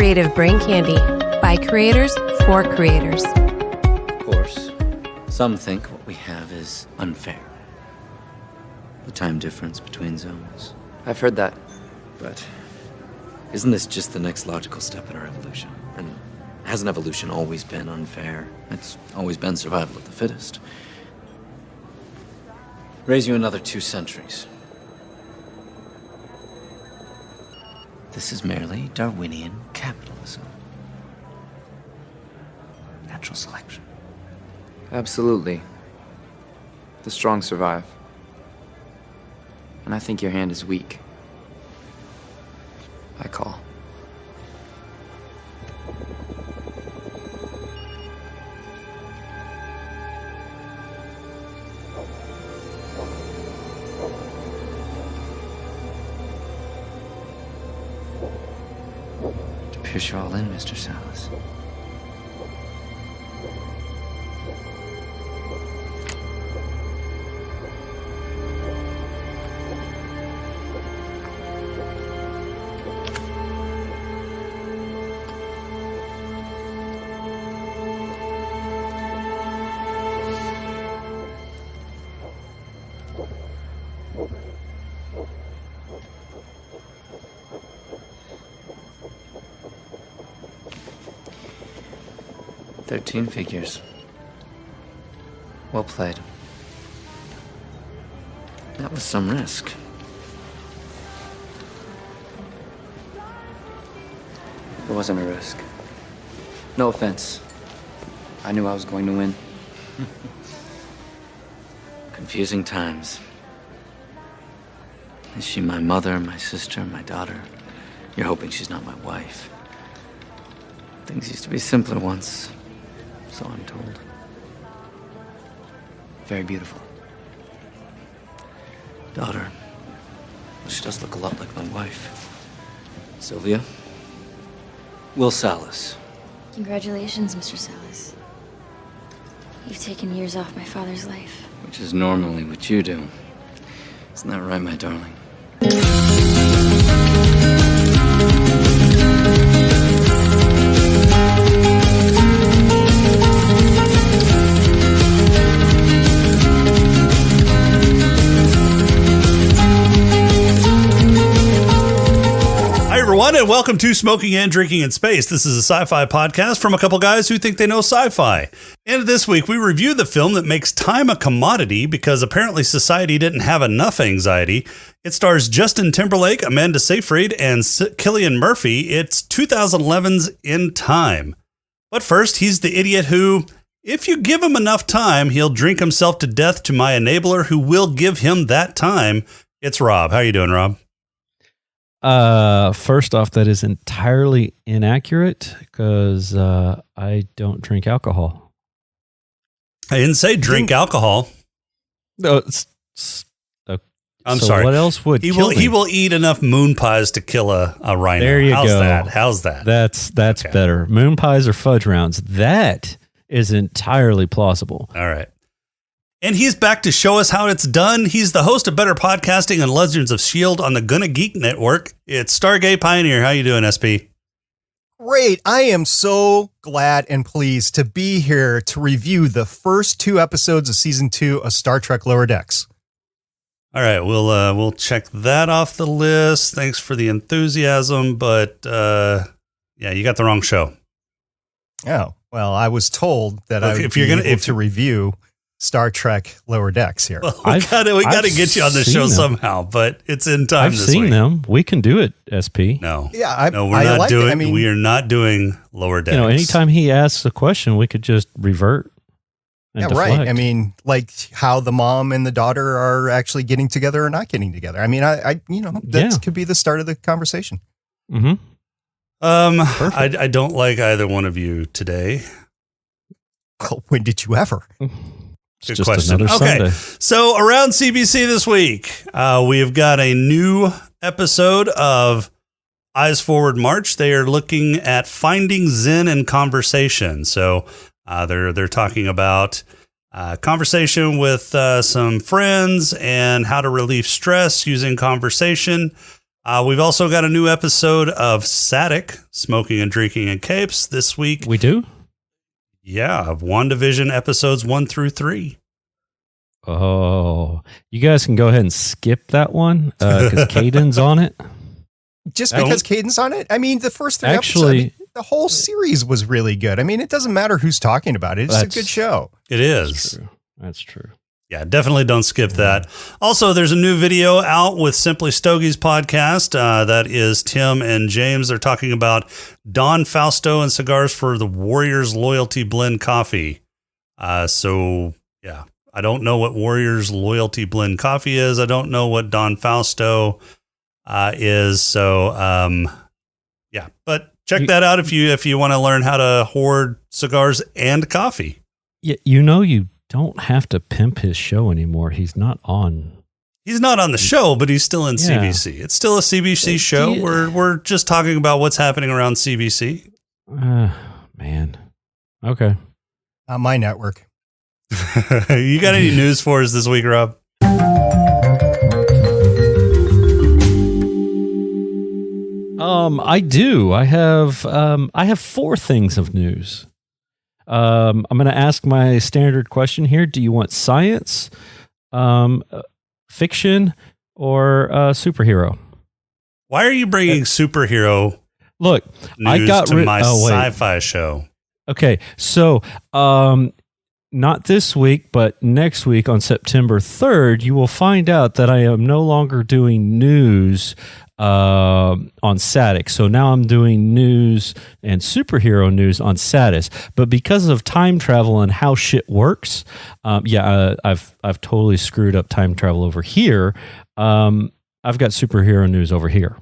Creative Brain Candy by creators for creators. Of course, some think what we have is unfair. The time difference between zones. I've heard that. But isn't this just the next logical step in our evolution? And hasn't evolution always been unfair? It's always been survival of the fittest. Raise you another 2 centuries. This is merely Darwinian capitalism. Natural selection. Absolutely. The strong survive. And I think your hand is weak. I call. To pierce you all in, Mr. SaDiS. $13 figures. Well played. That was some risk. It wasn't a risk. No offense. I knew I was going to win. Confusing times. Is she my mother, my sister, my daughter? You're hoping she's not my wife. Things used to be simpler once, so I'm told. Very beautiful. Daughter. Well, she does look a lot like my wife. Sylvia. Will SaDiS. Congratulations, Mr. SaDiS. You've taken years off my father's life. Which is normally what you do. Isn't that right, my darling? Everyone, and welcome to Smoking and Drinking in Space. This is a sci-fi podcast from a couple guys who think they know sci-fi. And this week, we review the film that makes time a commodity because apparently society didn't have enough anxiety. It stars Justin Timberlake, Amanda Seyfried, and Cillian Murphy. It's 2011's In Time. But first, he's the idiot who, if you give him enough time, he'll drink himself to death to my enabler who will give him that time. It's Rob. How you doing, Rob? First off, that is entirely inaccurate because I don't drink alcohol. I didn't say drink alcohol. No, I'm sorry. What else would he kill will? me? He will eat enough moon pies to kill a rhino. There you go. How's that? That's Okay. better. Moon pies or fudge rounds. That is entirely plausible. All right. And he's back to show us how it's done. He's the host of Better Podcasting and Legends of S.H.I.E.L.D. on the Gonna Geek Network. It's Stargate Pioneer. How you doing, SP? Great. I am so glad and pleased to be here to review the first 2 episodes of season 2 of Star Trek Lower Decks. All right, we'll check that off the list. Thanks for the enthusiasm, but yeah, you got the wrong show. Oh, well, I was told that I would be able to review Star Trek Lower Decks here. Well, we got to get you on the show somehow, but it's In Time I've this seen week. them. We can do it, SP. No. Yeah, no, we're not doing. We are not doing Lower Decks. Anytime he asks a question, we could just revert. And deflect. Right. I mean, like how the mom and the daughter are actually getting together or not getting together. I mean, that could be the start of the conversation. Mm-hmm. I don't like either one of you today. Well, when did you ever? Good just question. Another Okay, Sunday. so around CBC this week, we have got a new episode of Eyes Forward March. They are looking at finding Zen in conversation. So they're talking about conversation with some friends and how to relieve stress using conversation. We've also got a new episode of SaDiS, Smoking and Drinking and Capes, this week. We do? Yeah, of WandaVision episodes 1 through 3. Oh, you guys can go ahead and skip that one because Caden's on it. Just because Caden's on it? I mean, the first 3 Actually, episodes, the whole series was really good. I mean, it doesn't matter who's talking about it. It's a good show. It is. That's true. Yeah, definitely don't skip that. Also, there's a new video out with Simply Stogie's podcast. That is Tim and James. They're talking about Don Fausto and cigars for the Warriors Loyalty Blend Coffee. So, yeah, I don't know what Warriors Loyalty Blend Coffee is. I don't know what Don Fausto is. So, yeah, but check that out if you want to learn how to hoard cigars and coffee. Yeah, you don't have to pimp his show anymore. He's not on. He's not on the show, but he's still in CBC. It's still a CBC show. We're just talking about what's happening around CBC. Man. Okay. On my network. You got any news for us this week, Rob? I do. I have 4 things of news. I'm going to ask my standard question here. Do you want science, fiction, or superhero? Why are you bringing superhero Look, news I got to my sci-fi show? Okay, so not this week, but next week on September 3rd, you will find out that I am no longer doing news on SaDiS. So now I'm doing news and superhero news on SaDiS. But because of time travel and how shit works, I've totally screwed up time travel over here. I've got superhero news over here.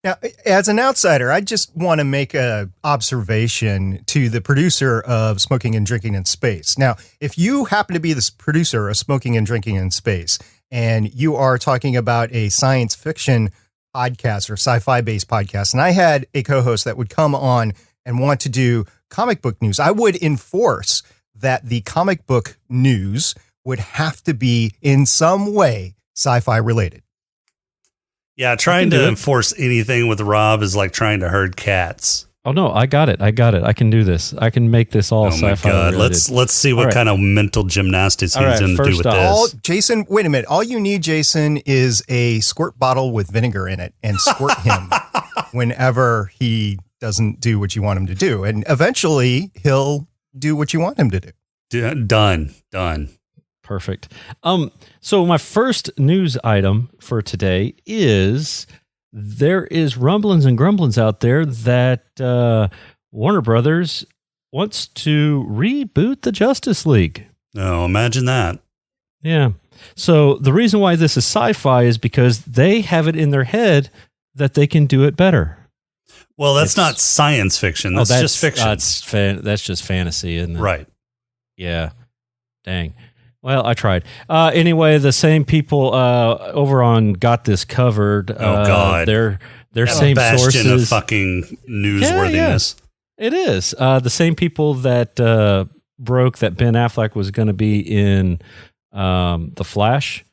Now, as an outsider, I just want to make an observation to the producer of Smoking and Drinking in Space. Now, if you happen to be the producer of Smoking and Drinking in Space, and you are talking about a science fiction podcast or sci-fi based podcast, and I had a co-host that would come on and want to do comic book news, I would enforce that the comic book news would have to be in some way sci-fi related. Yeah, trying to enforce anything with Rob is like trying to herd cats. Oh no, I got it. I can do this. I can make this all sci-fi related. Let's see what kind of mental gymnastics he's going to do with this. Jason, wait a minute. All you need, Jason, is a squirt bottle with vinegar in it and squirt him whenever he doesn't do what you want him to do. And eventually he'll do what you want him to do. Done. Perfect. So my first news item for today is there is rumblings and grumblings out there that Warner Brothers wants to reboot the Justice League. Oh, imagine that. Yeah. So the reason why this is sci-fi is because they have it in their head that they can do it better. Well, that's not science fiction. That's just fiction. That's just fantasy, isn't it? Right. Yeah. Dang. Well, I tried. Anyway, the same people over on Got This Covered. Oh God, they're same bastion sources of fucking newsworthiness. Yeah. It is the same people that broke that Ben Affleck was going to be in The Flash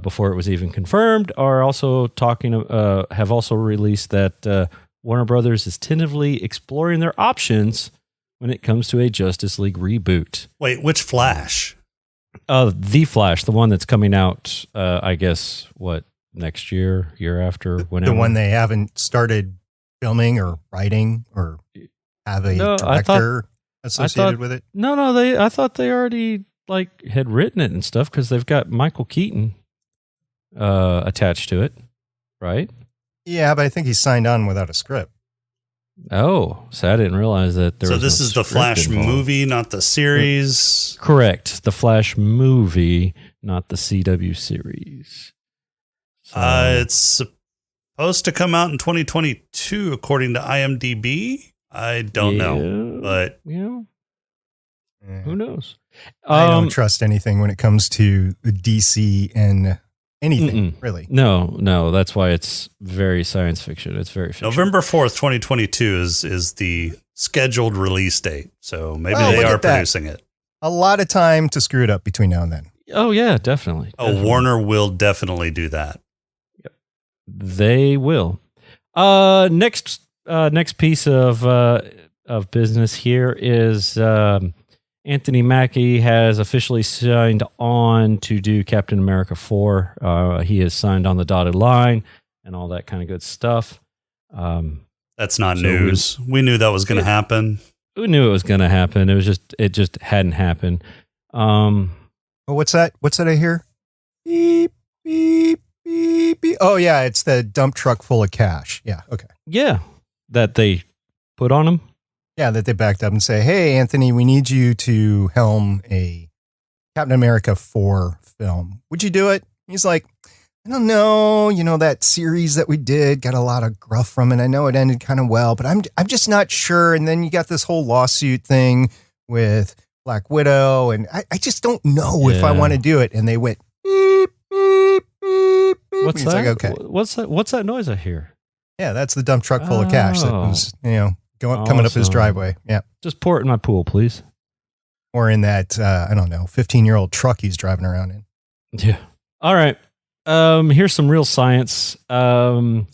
before it was even confirmed. Are also talking. Have also released that Warner Brothers is tentatively exploring their options when it comes to a Justice League reboot. Wait, which Flash? The Flash, the one that's coming out, I guess, next year after, whenever. The one they haven't started filming or writing or have a director associated with it? No, I thought they already had written it and stuff because they've got Michael Keaton attached to it, right? Yeah, but I think he signed on without a script. Oh, so I didn't realize that there was So this is the Flash movie, not the series? Correct. The Flash movie, not the CW series. So, it's supposed to come out in 2022, according to IMDb. I don't know, but... Yeah. Who knows? I don't trust anything when it comes to DC and... anything, really. No. That's why it's very science fiction. It's very fiction. November 4th, 2022 is the scheduled release date. So maybe they are producing it. A lot of time to screw it up between now and then. Oh, yeah, definitely. Warner will definitely do that. Yep. They will. Next piece of business here is Anthony Mackie has officially signed on to do Captain America 4. He has signed on the dotted line and all that kind of good stuff. That's not news. We knew that was going to happen. We knew it was going to happen. It just hadn't happened. What's that? What's that I hear? Beep, beep, beep, beep. Oh, yeah, it's the dump truck full of cash. Yeah, okay. Yeah, that they put on him. Yeah, that they backed up and say, hey, Anthony, we need you to helm a Captain America 4 film. Would you do it? He's like, I don't know. You know, that series that we did got a lot of gruff from it. I know it ended kind of well, but I'm just not sure. And then you got this whole lawsuit thing with Black Widow, and I just don't know if I want to do it. And they went, beep, beep, beep, beep. What's He's that? like, okay. What's that noise I hear? Yeah, that's the dump truck full of cash that was, coming up his driveway. Yeah. Just pour it in my pool, please. Or in that, 15-year-old truck he's driving around in. Yeah. All right. Here's some real science. Some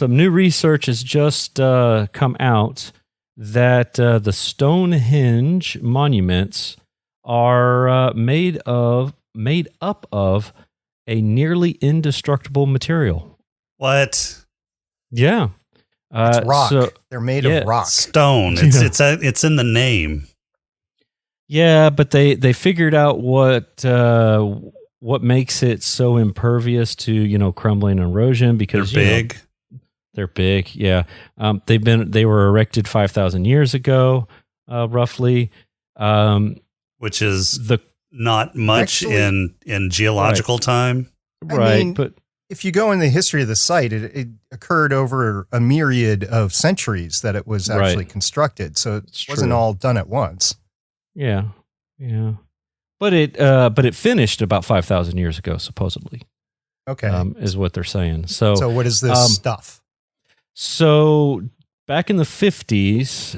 new research has just come out that the Stonehenge monuments are made up of a nearly indestructible material. What? Yeah. It's rock. They're made of rock. Stone. It's in the name. Yeah, but they figured out what makes it so impervious to, crumbling and erosion because they're big. They're big. Yeah. They were erected 5,000 years ago, roughly. Which is not much in geological time. Right. But if you go in the history of the site, it occurred over a myriad of centuries that it was actually constructed. So it wasn't all done at once. Yeah. Yeah. But it finished about 5,000 years ago, supposedly. Okay. Is what they're saying. So what is this stuff? So back in the 50s,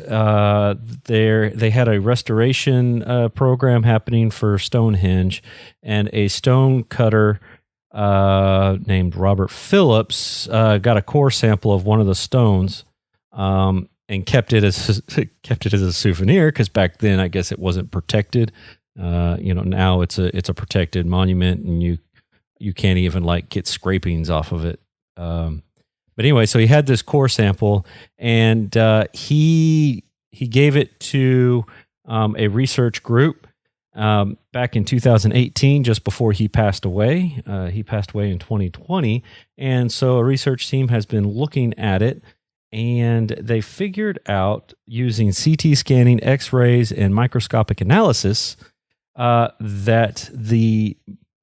they had a restoration program happening for Stonehenge, and a stone cutter named Robert Phillips got a core sample of one of the stones and kept it as a souvenir because back then I guess it wasn't protected. Now it's a protected monument, and you can't even get scrapings off of it. But anyway, so he had this core sample, and he gave it to a research group back in 2018, just before he passed away. He passed away in 2020, and so a research team has been looking at it, and they figured out using CT scanning, X-rays, and microscopic analysis that the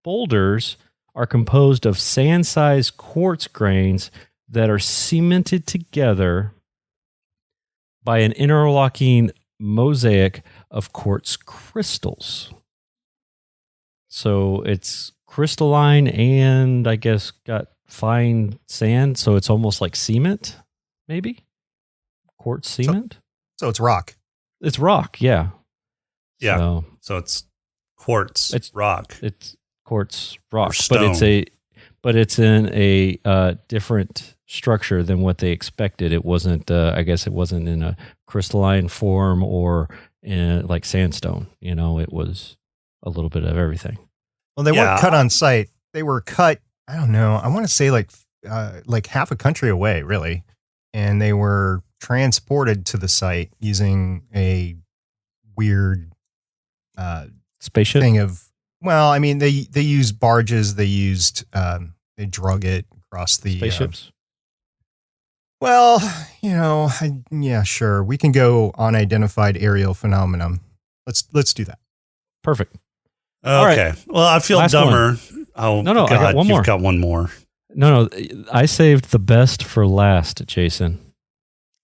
boulders are composed of sand-sized quartz grains that are cemented together by an interlocking mosaic of quartz crystals. So it's crystalline and I guess got fine sand, so it's almost like cement, maybe? Quartz cement? So it's rock. It's rock, yeah. Yeah. So it's quartz rock. It's quartz rock, stone. but it's in a different structure than what they expected. It wasn't. I guess it wasn't in a crystalline form or in like sandstone. It was a little bit of everything. Well, they weren't cut on site. They were cut. I don't know. I want to say like half a country away, really, and they were transported to the site using a weird spaceship thing of. Well, I mean, they used barges. They used they drug it across the spaceships. Well, yeah, sure. We can go unidentified aerial phenomenon. Let's do that. Perfect. Okay. Right. Well, I feel dumber. Oh, no. God, I got one more. You've got one more. No. I saved the best for last, Jason.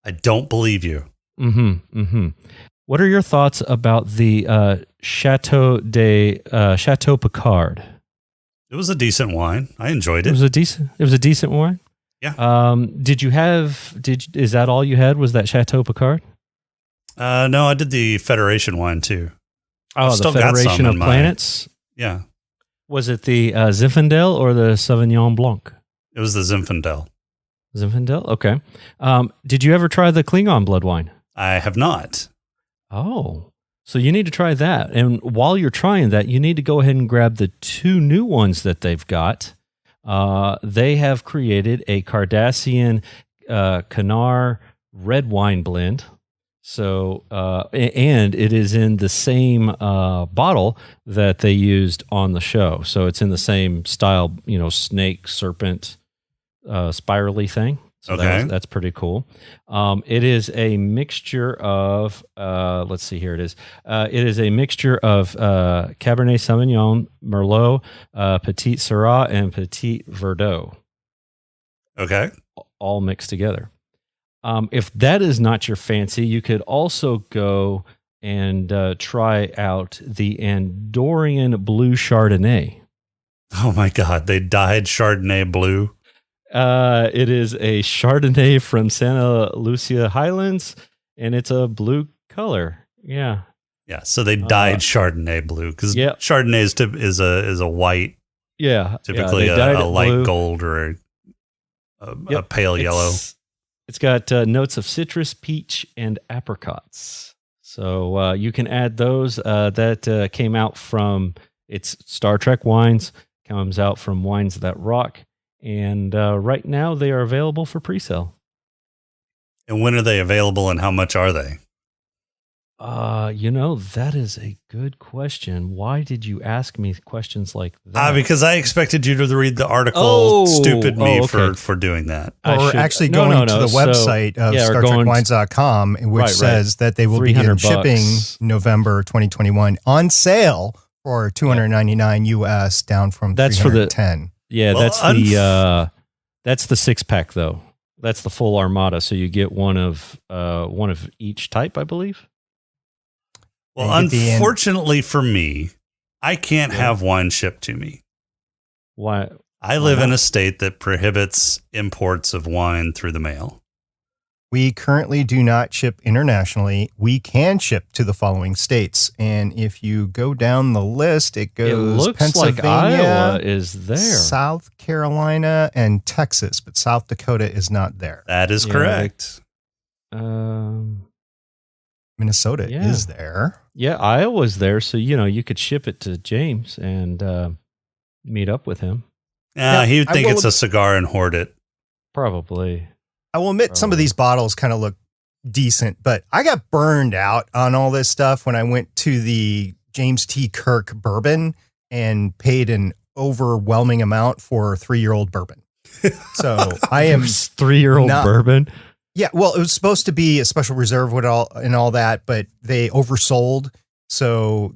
I don't believe you. Mm-hmm. What are your thoughts about the Chateau Picard? It was a decent wine. I enjoyed it. It was a decent wine. Yeah. Is that all you had? Was that Chateau Picard? No, I did the Federation wine too. Oh, the Federation of Planets? Yeah. Was it the Zinfandel or the Sauvignon Blanc? It It was the Zinfandel. Zinfandel? Okay. Did you ever try the Klingon blood wine? I have not. Oh, so you need to try that. And while you're trying that, you need to go ahead and grab the 2 new ones that they've got. They have created a Cardassian Kanar red wine blend. So, and it is in the same bottle that they used on the show. So it's in the same style, snake, serpent, spirally thing. So okay. that's pretty cool. It is a mixture of, let's see, here it is. It is a mixture of Cabernet Sauvignon, Merlot, Petit Syrah, and Petit Verdot. Okay. All mixed together. If that is not your fancy, you could also go and try out the Andorian Blue Chardonnay. Oh my God, they dyed Chardonnay blue. It is a Chardonnay from Santa Lucia Highlands, and it's a blue color. Yeah. Yeah, so they dyed Chardonnay blue because Yep. Chardonnay is a white, Yeah. typically they dyed a it light blue. gold or a pale yellow. It's got notes of citrus, peach, and apricots. So you can add those. That came out from it's Star Trek wines. Comes out from Wines That Rock, and right now they are available for pre-sale. And when are they available, and how much are they? That is a good question. Why did you ask me questions like that? Because I expected you to read the article. Stupid me okay. for doing that. Well, we're actually going to the website of StarTrekWines.com, which says that they will begin shipping November 2021 on sale for $299 US, down from $310. Yeah, well, that's the 6-pack though. That's the full armada. So you get one of each type, I believe. Well, unfortunately for me, I can't have wine shipped to me. Why? I live in a state that prohibits imports of wine through the mail. We currently do not ship internationally. We can ship to the following states. And if you go down the list, it goes Pennsylvania, like Iowa is there, South Carolina, and Texas, but South Dakota is not there. That is correct. Minnesota is there. Yeah, Iowa's there. So, you could ship it to James and meet up with him. He would think it's a cigar and hoard it. Probably. I will admit some of these bottles kind of look decent, but I got burned out on all this stuff when I went to the James T. Kirk bourbon and paid an overwhelming amount for 3-year-old bourbon. So I am 3-year-old bourbon. Yeah, well, it was supposed to be a special reserve with all that, but they oversold. So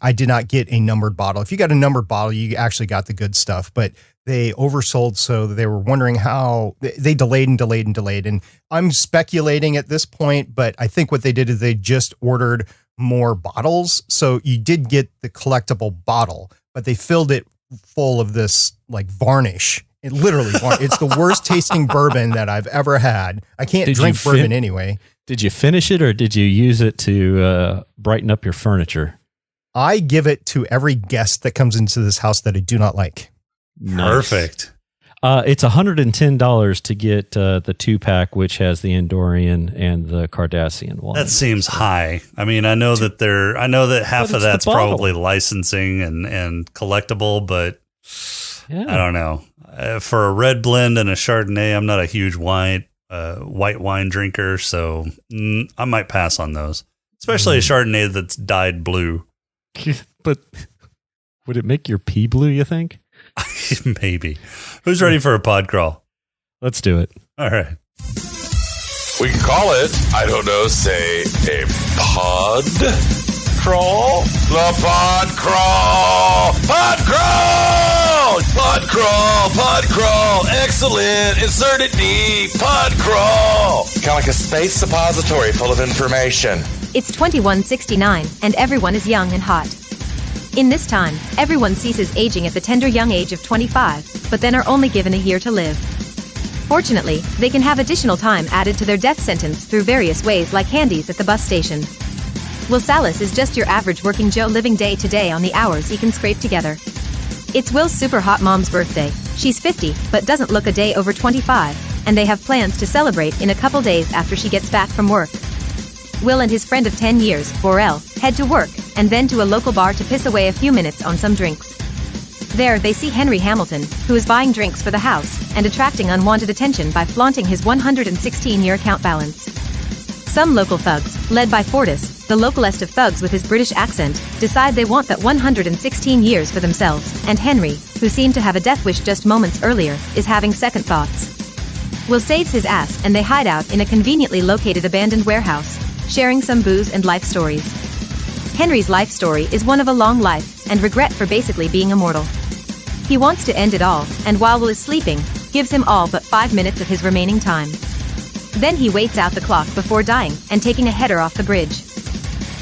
I did not get a numbered bottle. If you got a numbered bottle, you actually got the good stuff, but they oversold. So they were wondering how they delayed. And I'm speculating at this point, but I think what they did is they just ordered more bottles. So you did get the collectible bottle, but they filled it full of this like varnish. It literally, it's the worst tasting bourbon that I've ever had. I can't drink bourbon anyway. Did you finish it or did you use it to brighten up your furniture? I give it to every guest that comes into this house that I do not like. Nice. Perfect. It's $110 to get the 2-pack, which has the Andorian and the Cardassian one. That seems high. I mean, I know that half of that's probably licensing and collectible, but I don't know. For a red blend and a Chardonnay, I'm not a huge white wine drinker, so I might pass on those. Especially a Chardonnay that's dyed blue. But would it make your pee blue, you think? Maybe. Who's ready for a pod crawl? Let's do it. All right. We can call it, I don't know, say a pod crawl? The pod crawl! Pod crawl! Pod crawl! Pod crawl! Excellent! Insert it deep! Pod crawl! Kind of like a space suppository full of information. It's 2169, and everyone is young and hot. In this time, everyone ceases aging at the tender young age of 25, but then are only given a year to live. Fortunately, they can have additional time added to their death sentence through various ways like handies at the bus station. Well, SaDiS is just your average working Joe living day to day on the hours he can scrape together. It's Will's super hot mom's birthday. She's 50, but doesn't look a day over 25, and they have plans to celebrate in a couple days after she gets back from work. Will and his friend of 10 years, Borel, head to work, and then to a local bar to piss away a few minutes on some drinks. There, they see Henry Hamilton, who is buying drinks for the house, and attracting unwanted attention by flaunting his 116-year account balance. Some local thugs, led by Fortis, the localest of thugs with his British accent, decide they want that 116 years for themselves, and Henry, who seemed to have a death wish just moments earlier, is having second thoughts. Will saves his ass, and they hide out in a conveniently located abandoned warehouse, sharing some booze and life stories. Henry's life story is one of a long life and regret for basically being immortal. He wants to end it all, and while Will is sleeping, gives him all but 5 minutes of his remaining time. Then he waits out the clock before dying and taking a header off the bridge.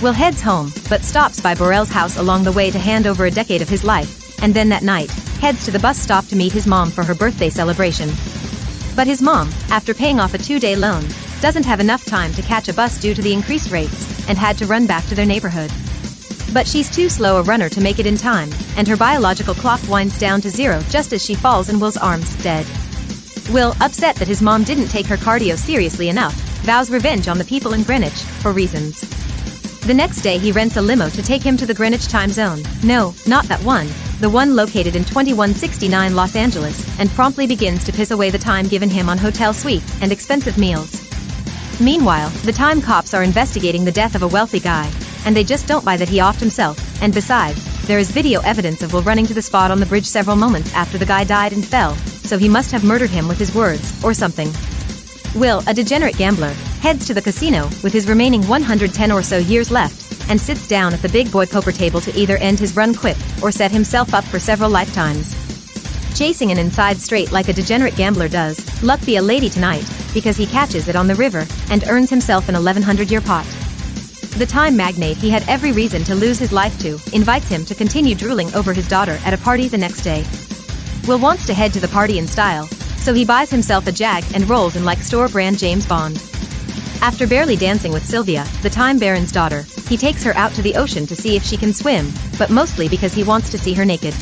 Will heads home, but stops by Borel's house along the way to hand over a decade of his life, and then that night, heads to the bus stop to meet his mom for her birthday celebration. But his mom, after paying off a 2-day loan, doesn't have enough time to catch a bus due to the increased rates, and had to run back to their neighborhood. But she's too slow a runner to make it in time, and her biological clock winds down to 0 just as she falls in Will's arms, dead. Will, upset that his mom didn't take her cardio seriously enough, vows revenge on the people in Greenwich, for reasons. The next day he rents a limo to take him to the Greenwich time zone. No, not that one. The one located in 2169 Los Angeles, and promptly begins to piss away the time given him on hotel suites and expensive meals. Meanwhile, the time cops are investigating the death of a wealthy guy, and they just don't buy that he offed himself, and besides, there is video evidence of Will running to the spot on the bridge several moments after the guy died and fell, so he must have murdered him with his words, or something. Will, a degenerate gambler, heads to the casino with his remaining 110 or so years left, and sits down at the big boy poker table to either end his run quick or set himself up for several lifetimes. Chasing an inside straight like a degenerate gambler does, luck be a lady tonight, because he catches it on the river and earns himself an 1100-year pot. The time magnate he had every reason to lose his life to invites him to continue drooling over his daughter at a party the next day. Will wants to head to the party in style, so he buys himself a Jag and rolls in like store-brand James Bond. After barely dancing with Sylvia, the Time Baron's daughter, he takes her out to the ocean to see if she can swim, but mostly because he wants to see her naked.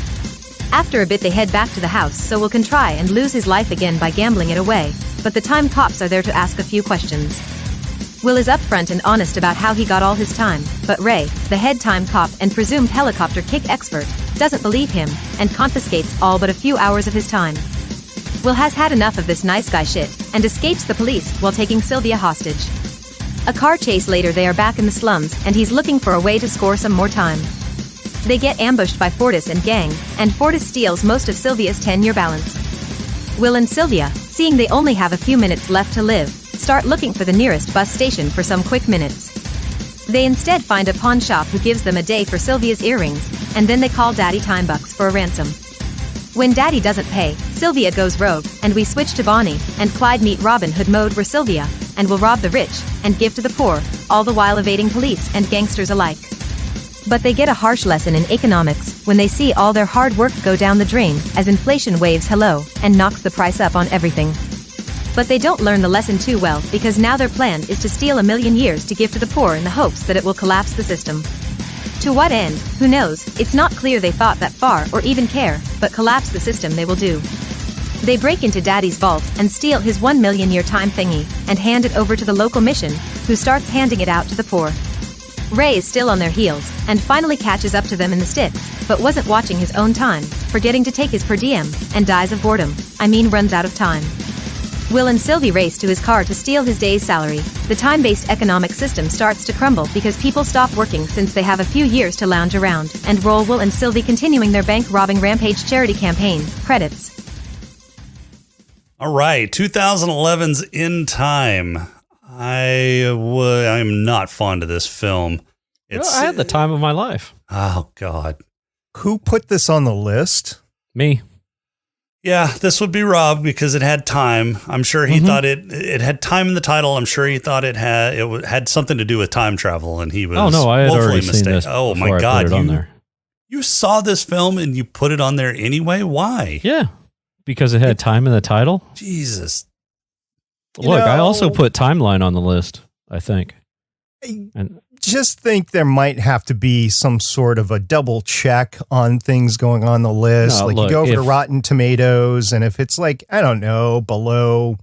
After a bit they head back to the house so Will can try and lose his life again by gambling it away, but the time cops are there to ask a few questions. Will is upfront and honest about how he got all his time, but Ray, the head time cop and presumed helicopter kick expert, doesn't believe him, and confiscates all but a few hours of his time. Will has had enough of this nice guy shit, and escapes the police while taking Sylvia hostage. A car chase later they are back in the slums, and he's looking for a way to score some more time. They get ambushed by Fortis and gang, and Fortis steals most of Sylvia's 10-year balance. Will and Sylvia, seeing they only have a few minutes left to live, start looking for the nearest bus station for some quick minutes. They instead find a pawn shop who gives them a day for Sylvia's earrings, and then they call Daddy Timebucks for a ransom. When Daddy doesn't pay, Sylvia goes rogue, and we switch to Bonnie and Clyde meet Robin Hood mode where Sylvia and will rob the rich and give to the poor, all the while evading police and gangsters alike. But they get a harsh lesson in economics when they see all their hard work go down the drain as inflation waves hello and knocks the price up on everything. But they don't learn the lesson too well because now their plan is to steal 1 million years to give to the poor in the hopes that it will collapse the system. To what end, who knows, it's not clear they thought that far or even care, but collapse the system they will do. They break into Daddy's vault and steal his 1 million year time thingy and hand it over to the local mission, who starts handing it out to the poor. Ray is still on their heels and finally catches up to them in the sticks, but wasn't watching his own time, forgetting to take his per diem, and dies of boredom, runs out of time. Will and Sylvie race to his car to steal his day's salary. The time-based economic system starts to crumble because people stop working since they have a few years to lounge around, and roll Will and Sylvie continuing their bank-robbing rampage charity campaign. Credits. All right, 2011's In Time. I'm not fond of this film. I had the time of my life. Oh, God. Who put this on the list? Me. Yeah, this would be Rob because it had time. I'm sure he thought it had time in the title. I'm sure he thought it had something to do with time travel, and he was I had already mistaken. seen this. Oh my God, on there. You saw this film and you put it on there anyway? Why? Yeah, because it had time in the title. Jesus. Look, I also put Timeline on the list, I think. And just think there might have to be some sort of a double check on things going on the list. No, like look, you go over to if- Rotten Tomatoes, and if it's like, I don't know, below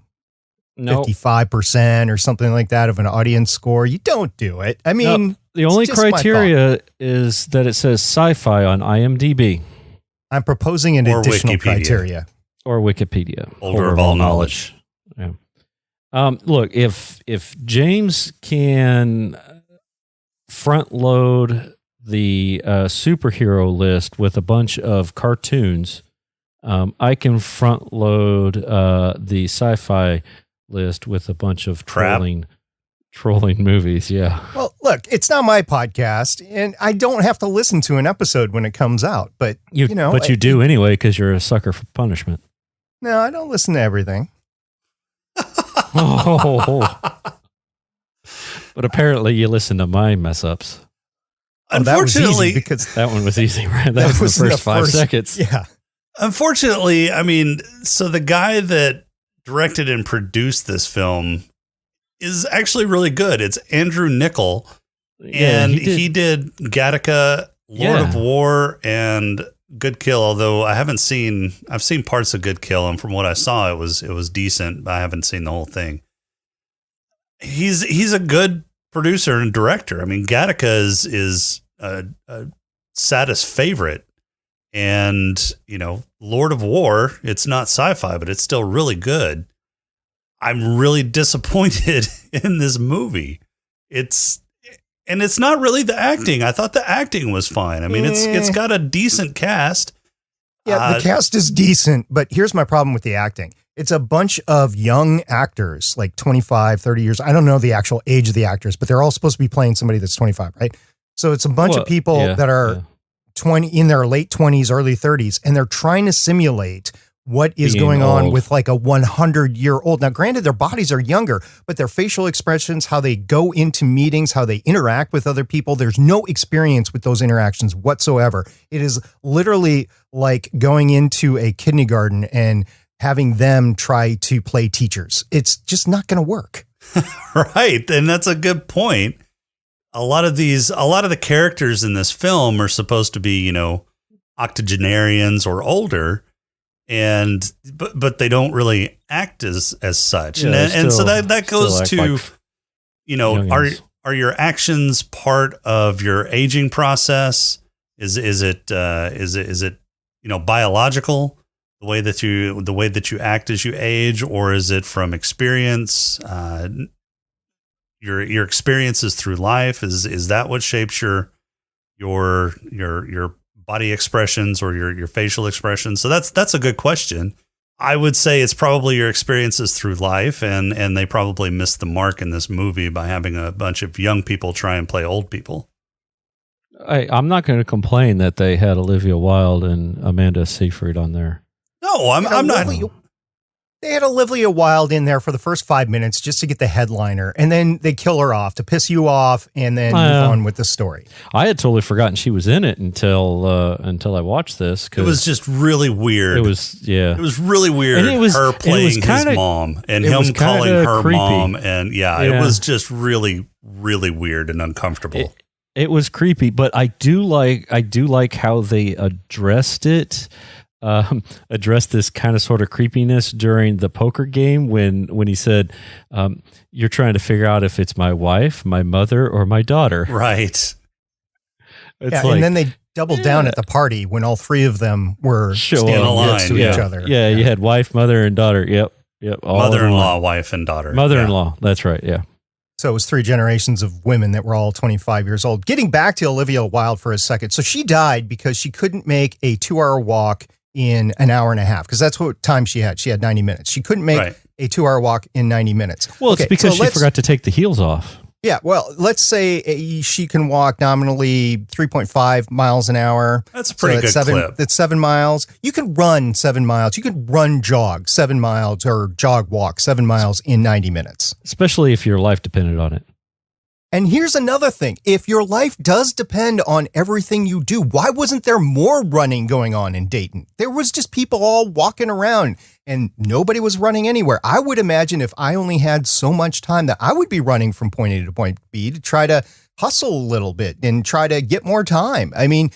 55% or something like that of an audience score, you don't do it. I mean, the only it's just my criteria is that it says sci-fi on IMDb I'm proposing an Or additional Wikipedia. criteria. or Wikipedia. Holder of all knowledge. Yeah. Look, if James can front load the superhero list with a bunch of cartoons, I can front load the sci-fi list with a bunch of Crap. trolling movies. Yeah. Well, look, it's not my podcast, and I don't have to listen to an episode when it comes out. But you know, but you do anyway because you're a sucker for punishment. No, I don't listen to everything. Oh. But apparently you listen to my mess ups. Oh, that was easy Unfortunately, because That one was easy, right? That was the first 5 seconds. Yeah. unfortunately, I mean, so the guy that directed and produced this film is actually really good. It's Andrew Niccol, and he did Gattaca, Lord of War, and Good Kill. Although I've seen parts of Good Kill, and from what I saw, it was decent, but I haven't seen the whole thing. He's a good producer and director. I mean, Gattaca is a SaDiS favorite, and Lord of War. It's not sci-fi, but it's still really good. I'm really disappointed in this movie. It's not really the acting. I thought the acting was fine. I mean, it's got a decent cast. Yeah, the cast is decent, but here's my problem with the acting. It's a bunch of young actors, like 25, 30 years. I don't know the actual age of the actors, but they're all supposed to be playing somebody that's 25, right? So it's a bunch of people that are 20 in their late 20s, early 30s, and they're trying to simulate what is going on with like a 100-year-old. Now, granted, their bodies are younger, but their facial expressions, how they go into meetings, how they interact with other people, there's no experience with those interactions whatsoever. It is literally like going into a kindergarten and having them try to play teachers. It's just not going to work. Right. And that's a good point. A lot of the characters in this film are supposed to be, octogenarians or older. But they don't really act as such, and so that goes to, youngins. are your actions part of your aging process? Is it biological, the way that you act as you age, or is it from experience? Your experiences through life, is that what shapes your body expressions or your facial expressions? So that's a good question. I would say it's probably your experiences through life, and they probably missed the mark in this movie by having a bunch of young people try and play old people. I'm not going to complain that they had Olivia Wilde and Amanda Seyfried on there. No, I'm not. They had Olivia Wilde in there for the first 5 minutes just to get the headliner, and then they kill her off to piss you off, and then move on with the story. I had totally forgotten she was in it until I watched this. It was just really weird. It was really weird. And it was her playing his mom and him calling her creepy. mom, and it was just really, really weird and uncomfortable. It was creepy, but I do like how they addressed it. Addressed this kind of sort of creepiness during the poker game when he said, you're trying to figure out if it's my wife, my mother, or my daughter. Right. And then they doubled down at the party when all three of them were standing next to each other. Yeah, you had wife, mother, and daughter. Yep. Mother-in-law, wife, and daughter. Mother-in-law. That's right. Yeah. So it was 3 generations of women that were all 25 years old. Getting back to Olivia Wilde for a second. So she died because she couldn't make a 2-hour walk in an hour and a half, because that's what time she had. She had 90 minutes. She couldn't make a 2-hour walk in 90 minutes. Well, it's because she forgot to take the heels off. Yeah, well, let's say she can walk nominally 3.5 miles an hour. That's a pretty good clip. That's 7 miles. You can run 7 miles. You can jog 7 miles or walk 7 miles in 90 minutes. Especially if your life depended on it. And here's another thing. If your life does depend on everything you do, why wasn't there more running going on in Dayton? There was just people all walking around and nobody was running anywhere. I would imagine if I only had so much time that I would be running from point A to point B to try to hustle a little bit and try to get more time. I mean,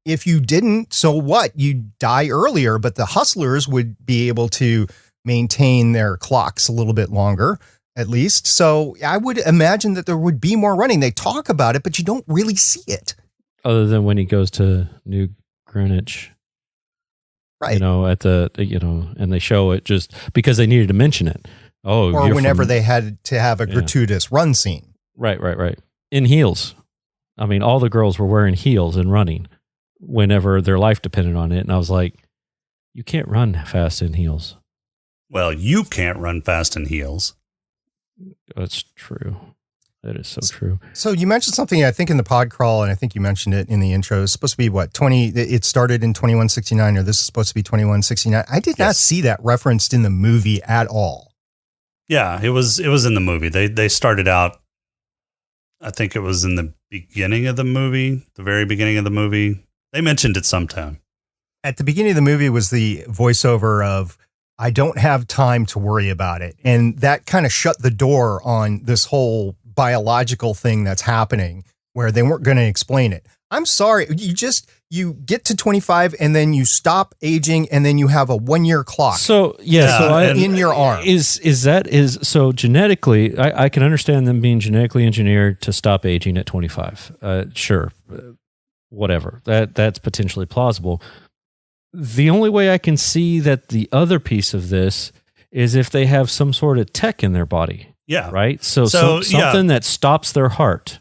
if you didn't, so what? You'd die earlier, but the hustlers would be able to maintain their clocks a little bit longer, at least. So I would imagine that there would be more running. They talk about it, but you don't really see it. Other than when he goes to New Greenwich. Right. You know, at the, you know, and they show it just because they needed to mention it. Oh, or whenever they had to have a gratuitous run scene. Right. In heels. I mean, all the girls were wearing heels and running whenever their life depended on it. And I was like, you can't run fast in heels. Well, you can't run fast in heels. That's true. That is so true. So you mentioned something, I think, in the pod crawl, and I think you mentioned it in the intro. It's supposed to be what, it started in 2169, or this is supposed to be 2169. I did not see that referenced in the movie at all. Yeah, it was in the movie. They started out, I think it was in the beginning of the movie, the very beginning of the movie. They mentioned it sometime. At the beginning of the movie was the voiceover of, I don't have time to worry about it. And that kind of shut the door on this whole biological thing that's happening where they weren't going to explain it. I'm sorry. You get to 25 and then you stop aging and then you have a 1 year clock. So, in your arm. So genetically, I can understand them being genetically engineered to stop aging at 25. Sure. Whatever. That's potentially plausible. The only way I can see that the other piece of this is if they have some sort of tech in their body. Yeah. Right. So something that stops their heart.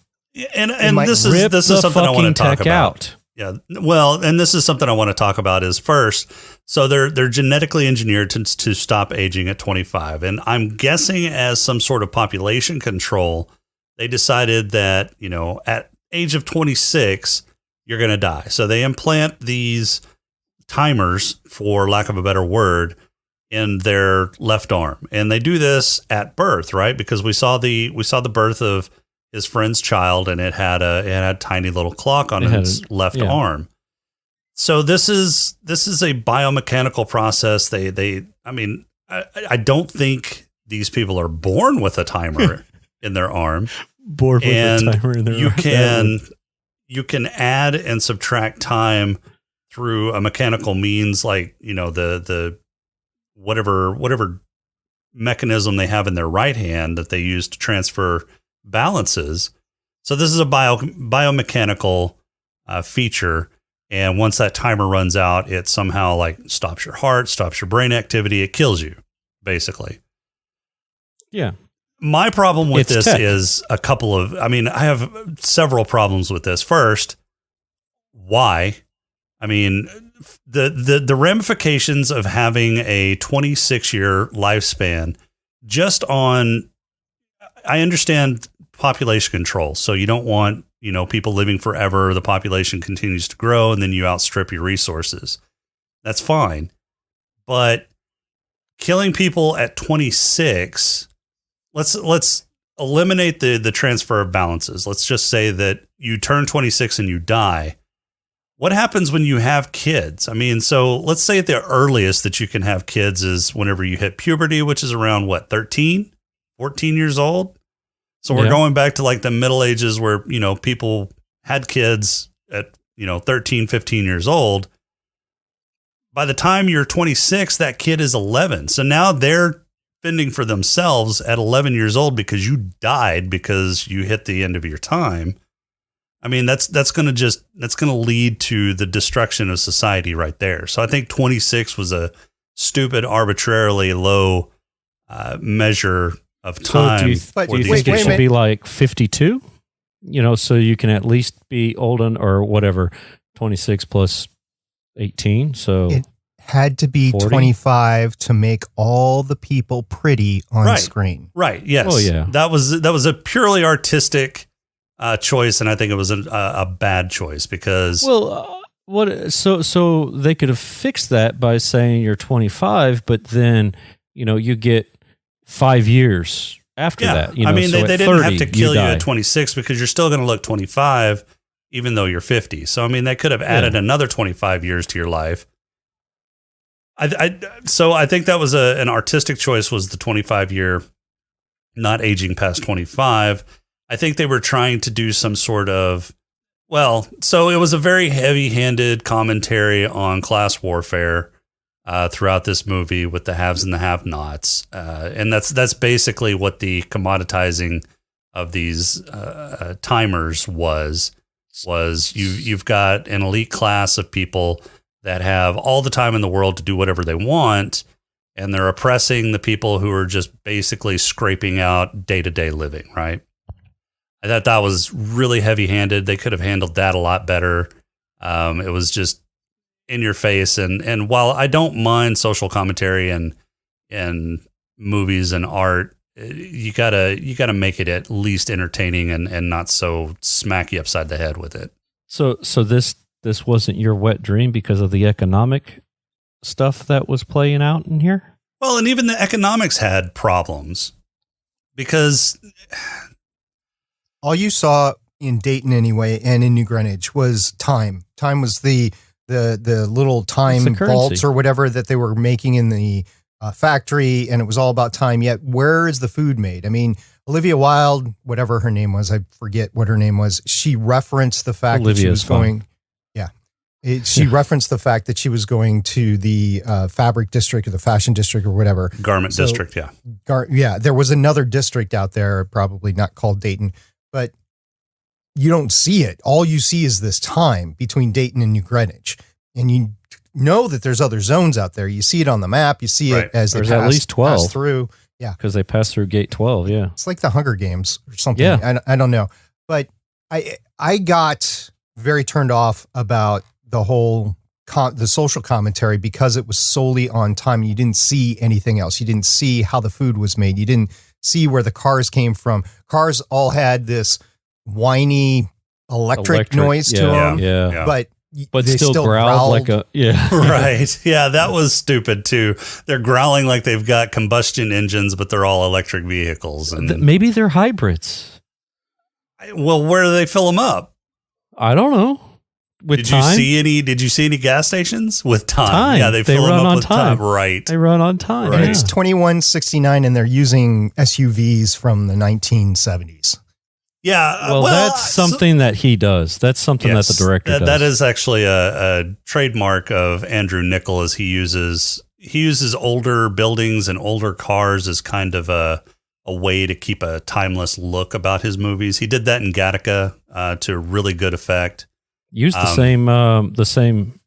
And this is something I want to talk about. Out. Yeah. Well, and this is something I want to talk about is first. So they're genetically engineered to stop aging at 25. And I'm guessing as some sort of population control, they decided that, you know, at age of 26, you're going to die. So they implant these timers, for lack of a better word, in their left arm. And they do this at birth, right? Because we saw the birth of his friend's child, and it had a tiny little clock on its left arm. So this is a biomechanical process. I don't think these people are born with a timer in their arm. Born with a timer in their arm. You can add and subtract time through a mechanical means, like, you know, the whatever mechanism they have in their right hand that they use to transfer balances. So this is a biomechanical feature. And once that timer runs out, it somehow like stops your heart, stops your brain activity. It kills you, basically. Yeah. My problem with this is I have several problems with this. First, why? I mean, the ramifications of having a 26-year lifespan just on, I understand population control. So you don't want, you know, people living forever. The population continues to grow and then you outstrip your resources. That's fine. But killing people at 26, let's eliminate the transfer of balances. Let's just say that you turn 26 and you die. What happens when you have kids? I mean, so let's say the earliest that you can have kids is whenever you hit puberty, which is around 13, 14 years old. So we're going back to like the Middle Ages where, you know, people had kids at, you know, 13, 15 years old. By the time you're 26, that kid is 11. So now they're fending for themselves at 11 years old because you died because you hit the end of your time. I mean, that's going to lead to the destruction of society right there. So I think 26 was a stupid, arbitrarily low measure of time. So do you think it should be like 52? You know, so you can at least be old or whatever, 26 plus 18. So it had to be 40? 25 to make all the people pretty on screen. Right. Yes. Oh yeah. That was a purely artistic choice, and I think it was a bad choice because so they could have fixed that by saying you're 25, but then, you know, you get 5 years after that. You know, I mean, so they didn't 30, have to kill you die. at 26 because you're still going to look 25 even though you're 50. So I mean, they could have added another 25 years to your life. So I think that was an artistic choice, was the 25-year not aging past 25. I think they were trying to do some sort of, so it was a very heavy-handed commentary on class warfare throughout this movie with the haves and the have-nots. And that's basically what the commoditizing of these timers was you've got an elite class of people that have all the time in the world to do whatever they want, and they're oppressing the people who are just basically scraping out day-to-day living, right? I thought that was really heavy-handed. They could have handled that a lot better. It was just in your face. And while I don't mind social commentary and movies and art, you gotta make it at least entertaining and not so smack you upside the head with it. So this wasn't your wet dream because of the economic stuff that was playing out in here? Well, and even the economics had problems because all you saw in Dayton anyway, and in New Greenwich, was time. Time was the little time vaults or whatever that they were making in the factory, and it was all about time. Yet, where is the food made? I mean, Olivia Wilde, whatever her name was, I forget what her name was. She referenced the fact that she was going. Yeah, she referenced the fact that she was going to the fabric district or the fashion district or whatever. Garment district, yeah. Yeah, there was another district out there, probably not called Dayton, but you don't see it. All you see is this time between Dayton and New Greenwich. And you know that there's other zones out there. You see it on the map. You see it as there's they at least 12 pass through. Yeah. Because they pass through gate 12. Yeah. It's like the Hunger Games or something. Yeah. I don't know. But I got very turned off about the whole the social commentary because it was solely on time. You didn't see anything else. You didn't see how the food was made. You didn't see where the cars came from. Cars all had this whiny electric noise to them. Yeah. But they still growled like a right. Yeah, that was stupid too. They're growling like they've got combustion engines, but they're all electric vehicles. And maybe they're hybrids. Well, where do they fill them up? I don't know. Did you see any gas stations with time? Yeah, they fill them run up on with time. Right. They run on time. And it's 2169 and they're using SUVs from the 1970s. Yeah. Well, that's something that he does. That's something that the director does. That is actually a trademark of Andrew Niccol. Is he uses older buildings and older cars as kind of a way to keep a timeless look about his movies. He did that in Gattaca to really good effect. Used the same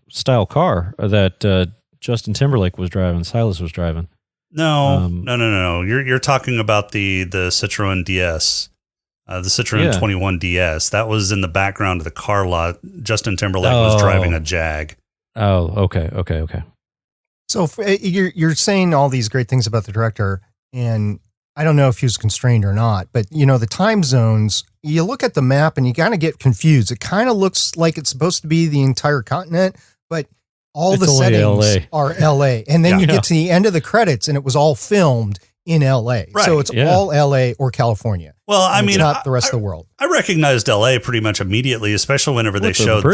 style car that Justin Timberlake was driving, SaDiS was driving. No. You're talking about the Citroen DS, the Citroen 21 DS. That was in the background of the car lot. Justin Timberlake was driving a Jag. Oh, okay. So you're saying all these great things about the director, and I don't know if he was constrained or not, but the time zones, you look at the map and you kind of get confused. It kind of looks like it's supposed to be the entire continent, but all the settings are LA. And then you get to the end of the credits and it was all filmed in LA. Right. So it's all LA or California. Well, I mean, it's not the rest of the world. I recognized LA pretty much immediately, especially whenever they showed when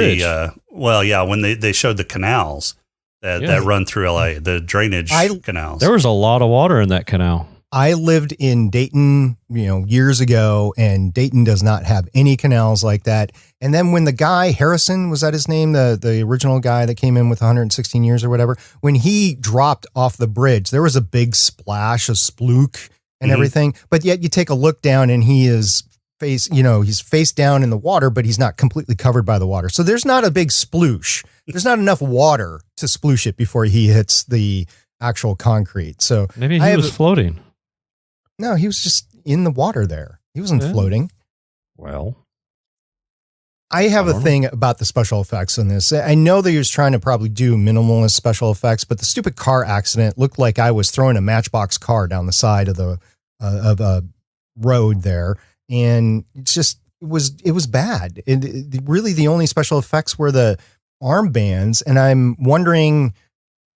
they showed the canals that run through LA, the drainage canals. There was a lot of water in that canal. I lived in Dayton, years ago, and Dayton does not have any canals like that. And then when the guy, Harrison, was that his name? The original guy that came in with 116 years or whatever, when he dropped off the bridge, there was a big splash, a splook and everything. But yet you take a look down and he is he's face down in the water, but he's not completely covered by the water. So there's not a big sploosh. There's not enough water to sploosh it before he hits the actual concrete. So maybe he was floating. No, he was just in the water there. He wasn't floating. Well, I have a thing about the special effects in this. I know that he was trying to probably do minimalist special effects, but the stupid car accident looked like I was throwing a Matchbox car down the side of the road there. And it was bad. Really, the only special effects were the armbands. And I'm wondering,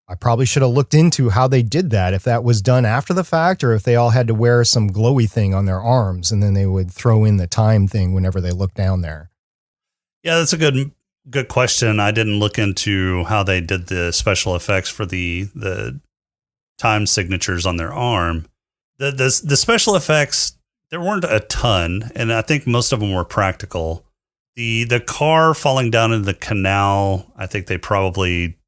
I probably should have looked into how they did that, if that was done after the fact or if they all had to wear some glowy thing on their arms and then they would throw in the time thing whenever they looked down there. Yeah, that's a good question. I didn't look into how they did the special effects for the time signatures on their arm. The special effects, there weren't a ton, and I think most of them were practical. The car falling down into the canal, I think they probably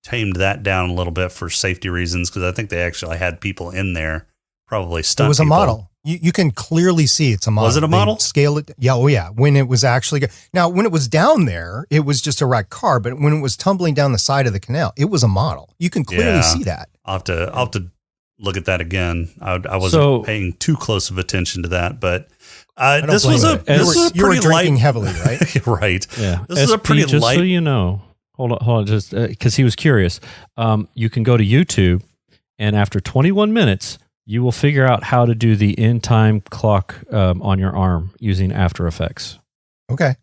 tamed that down a little bit for safety reasons, because I think they actually had people in there, probably stunt. It was a people. model. You can clearly see it's a model. Was it a model? Scale it. Yeah. Oh yeah. When it was actually, now when it was down there, it was just a wrecked car, but when it was tumbling down the side of the canal, it was a model. You can clearly see that. I'll have to look at that again. I wasn't paying too close of attention to that, but this was a you were pretty drinking light, heavily, right? right. Yeah. This is a pretty just light. so you know, hold on, just because he was curious. You can go to YouTube, and after 21 minutes, you will figure out how to do the in-time clock on your arm using After Effects. Okay.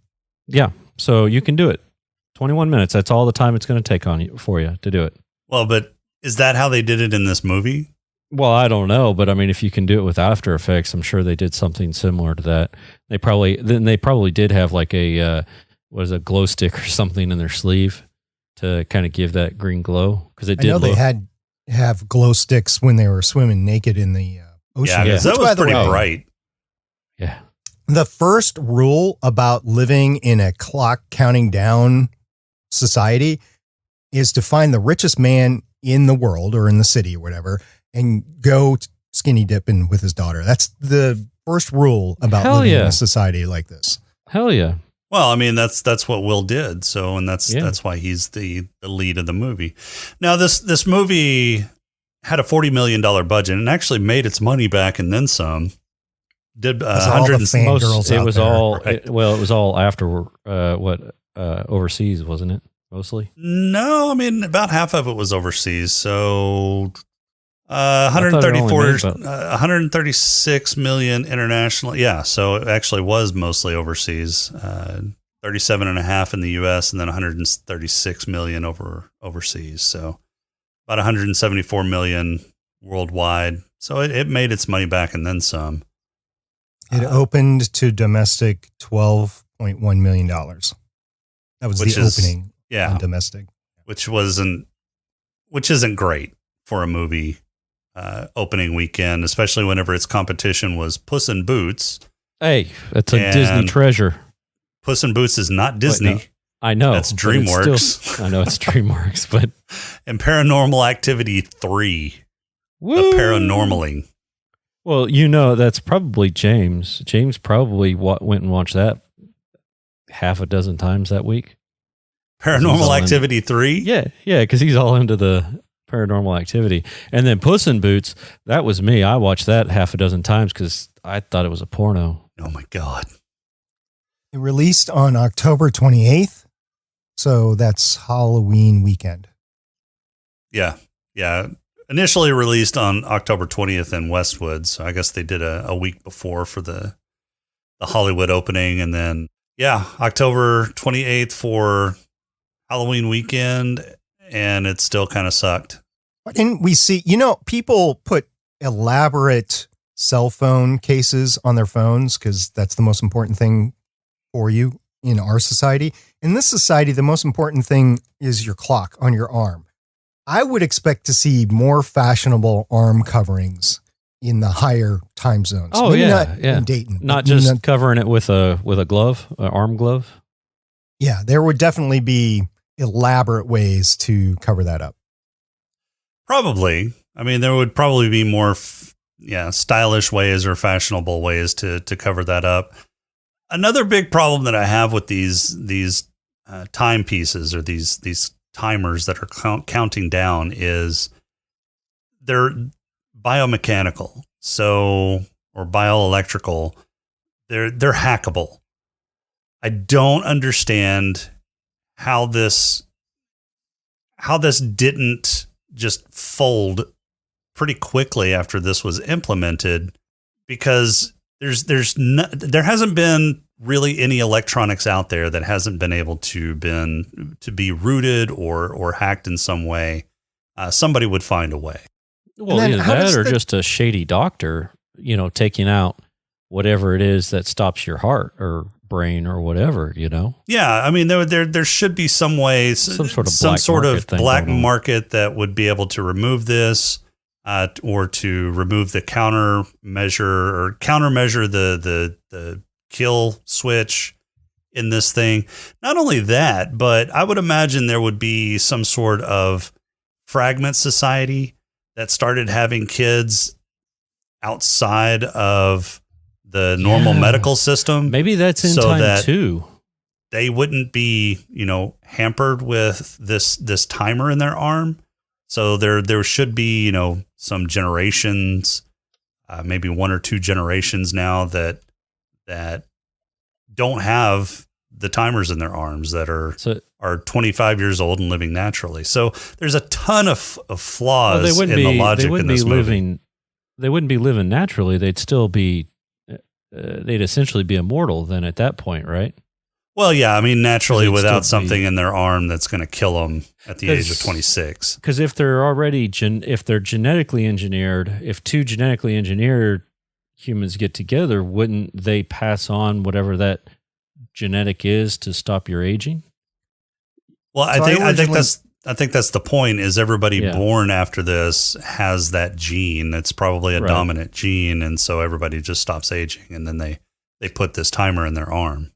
Yeah, so you can do it. 21 minutes. That's all the time it's going to take for you to do it. Well, but is that how they did it in this movie? Well, I don't know, but I mean, if you can do it with After Effects, I'm sure they did something similar to that. They probably did have like a glow stick or something in their sleeve to kind of give that green glow, because it did. I know they had have glow sticks when they were swimming naked in the ocean. Yeah, that was pretty bright. Yeah. The first rule about living in a clock counting down society is to find the richest man in the world or in the city or whatever and go skinny dipping with his daughter. That's the first rule about living in a society like this. Hell yeah. Well, I mean, that's what Will did. So, and that's why he's the lead of the movie. Now, this movie had a $40 million budget and actually made its money back and then some. Did 100 fangirls it was there. all Right. it was all after overseas, wasn't it? Mostly. No, I mean, about half of it was overseas. So 136 million international. Yeah. So it actually was mostly overseas, 37 and a half in the US and then 136 million overseas. So about 174 million worldwide. So it made its money back and then some. It opened to domestic $12.1 million. That was the opening on domestic. Which isn't great for a movie opening weekend, especially whenever its competition was Puss in Boots. Hey, that's a Disney treasure. Puss in Boots is not Disney. Wait, no. I know. That's DreamWorks. Still, I know it's DreamWorks, but and Paranormal Activity 3. Woo! The Paranormaling. Well, that's probably James. James probably went and watched that half a dozen times that week. Paranormal Activity 3? Yeah, because he's all into the Paranormal Activity. And then Puss in Boots, that was me. I watched that half a dozen times because I thought it was a porno. Oh, my God. It released on October 28th, so that's Halloween weekend. Yeah. Initially released on October 20th in Westwood, so I guess they did a week before for the Hollywood opening, and then October 28th for Halloween weekend, and it still kind of sucked. And we see, people put elaborate cell phone cases on their phones because that's the most important thing for you in our society. In this society, the most important thing is your clock on your arm. I would expect to see more fashionable arm coverings in the higher time zones. Oh, Maybe yeah, not yeah. in Dayton. Not just covering it with a glove, an arm glove. Yeah, there would definitely be elaborate ways to cover that up. Probably. I mean, there would probably be more stylish ways or fashionable ways to cover that up. Another big problem that I have with these timepieces or these timers that are counting down is they're biomechanical, or bioelectrical. They're hackable. I don't understand how this didn't just fold pretty quickly after this was implemented, because there hasn't been really any electronics out there that hasn't been able to be rooted or hacked in some way. Somebody would find a way. Well, either that or just a shady doctor, taking out whatever it is that stops your heart or brain or whatever, Yeah, I mean, there should be some way, some sort of black market that would be able to remove this. or to remove the countermeasure the kill switch in this thing. Not only that, but I would imagine there would be some sort of fragment society that started having kids outside of the normal medical system. Maybe that's in time too. They wouldn't be, hampered with this timer in their arm. So there should be, some generations, maybe 1 or 2 generations now that don't have the timers in their arms that are 25 years old and living naturally. So there's a ton of flaws in the logic in this movie. They wouldn't be living naturally. They'd still be, they'd essentially be immortal then at that point, right? Well, yeah, I mean, naturally without something in their arm that's going to kill them at the age of 26. Because if they're already, if they're genetically engineered, if 2 genetically engineered humans get together, wouldn't they pass on whatever that genetic is to stop your aging? Well, I think that's the point. Is everybody born after this has that gene? That's probably a dominant gene, and so everybody just stops aging, and then they put this timer in their arm.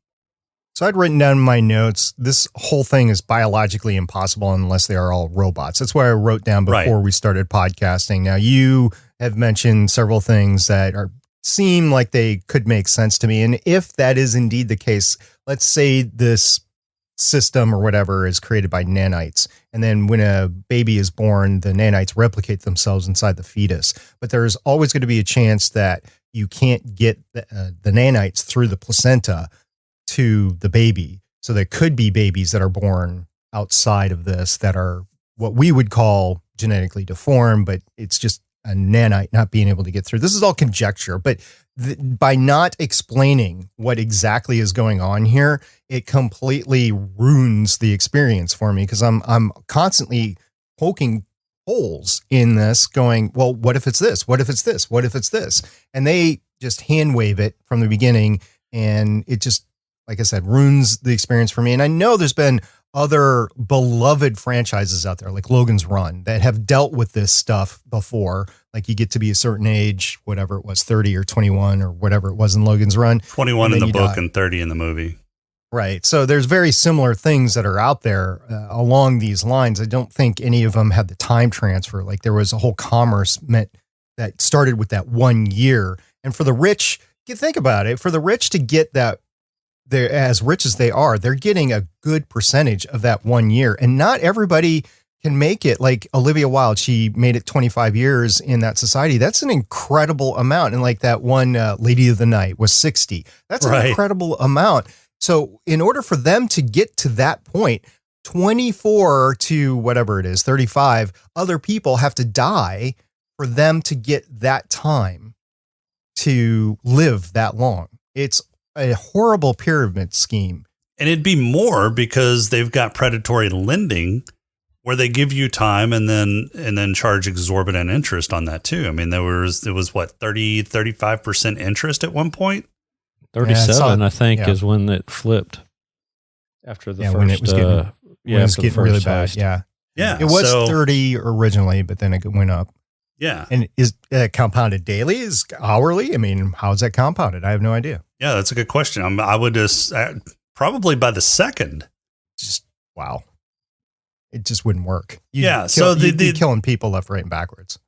So I'd written down in my notes, this whole thing is biologically impossible unless they are all robots. That's why I wrote down before we started podcasting. Now, you have mentioned several things that seem like they could make sense to me. And if that is indeed the case, let's say this system or whatever is created by nanites. And then when a baby is born, the nanites replicate themselves inside the fetus. But there's always going to be a chance that you can't get the nanites through the placenta to the baby. So there could be babies that are born outside of this that are what we would call genetically deformed, but it's just a nanite not being able to get through. This is all conjecture, but by not explaining what exactly is going on here, it completely ruins the experience for me, because I'm constantly poking holes in this going, well, what if it's this? What if it's this? What if it's this? And they just hand wave it from the beginning, and it just, like I said, ruins the experience for me. And I know there's been other beloved franchises out there like Logan's Run that have dealt with this stuff before. Like you get to be a certain age, whatever it was, 30 or 21 or whatever it was in Logan's Run. 21 in the book and 30 in the movie. Right. So there's very similar things that are out there along these lines. I don't think any of them had the time transfer. Like there was a whole commerce that started with that 1 year. And for the rich, think about it, for the rich to get that, they're as rich as they are, they're getting a good percentage of that 1 year. And not everybody can make it. Like Olivia Wilde, she made it 25 years in that society. That's an incredible amount. And like that one Lady of the Night was 60. That's an incredible amount. So in order for them to get to that point, 24 to whatever it is, 35 other people have to die for them to get that time to live that long. It's a horrible pyramid scheme. And it'd be more because they've got predatory lending where they give you time and then charge exorbitant interest on that too. I mean, it was what, 35% interest at one point? 37, I think, is when it flipped after the first. When it was getting really bad. Yeah. Yeah. It was 30 originally, but then it went up. Yeah. And is compounded daily? Is hourly? I mean, how is that compounded? I have no idea. Yeah, that's a good question. I would just probably by the second. Just wow. It just wouldn't work. You'd be killing people left, right, and backwards.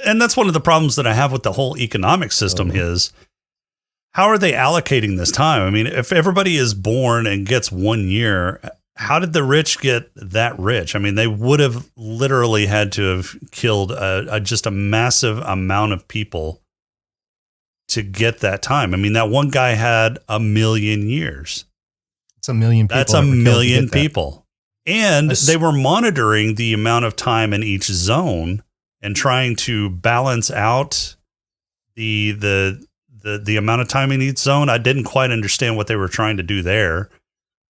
And that's one of the problems that I have with the whole economic system is how are they allocating this time? I mean, if everybody is born and gets 1 year, how did the rich get that rich? I mean, they would have literally had to have killed just a massive amount of people to get that time. I mean, that one guy had 1 million years. It's 1 million people. That's 1 million people. And they were monitoring the amount of time in each zone and trying to balance out the amount of time in each zone. I didn't quite understand what they were trying to do there.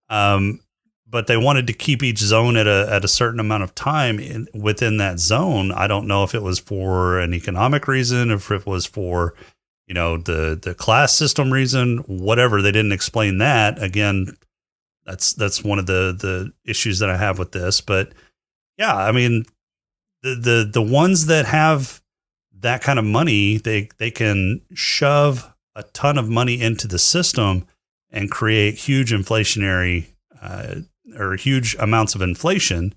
But they wanted to keep each zone at a certain amount of time within that zone. I don't know if it was for an economic reason, if it was for, the class system reason, whatever. They didn't explain that. Again, that's one of the issues that I have with this. But yeah, I mean, the ones that have that kind of money, they can shove a ton of money into the system and create huge inflationary or huge amounts of inflation.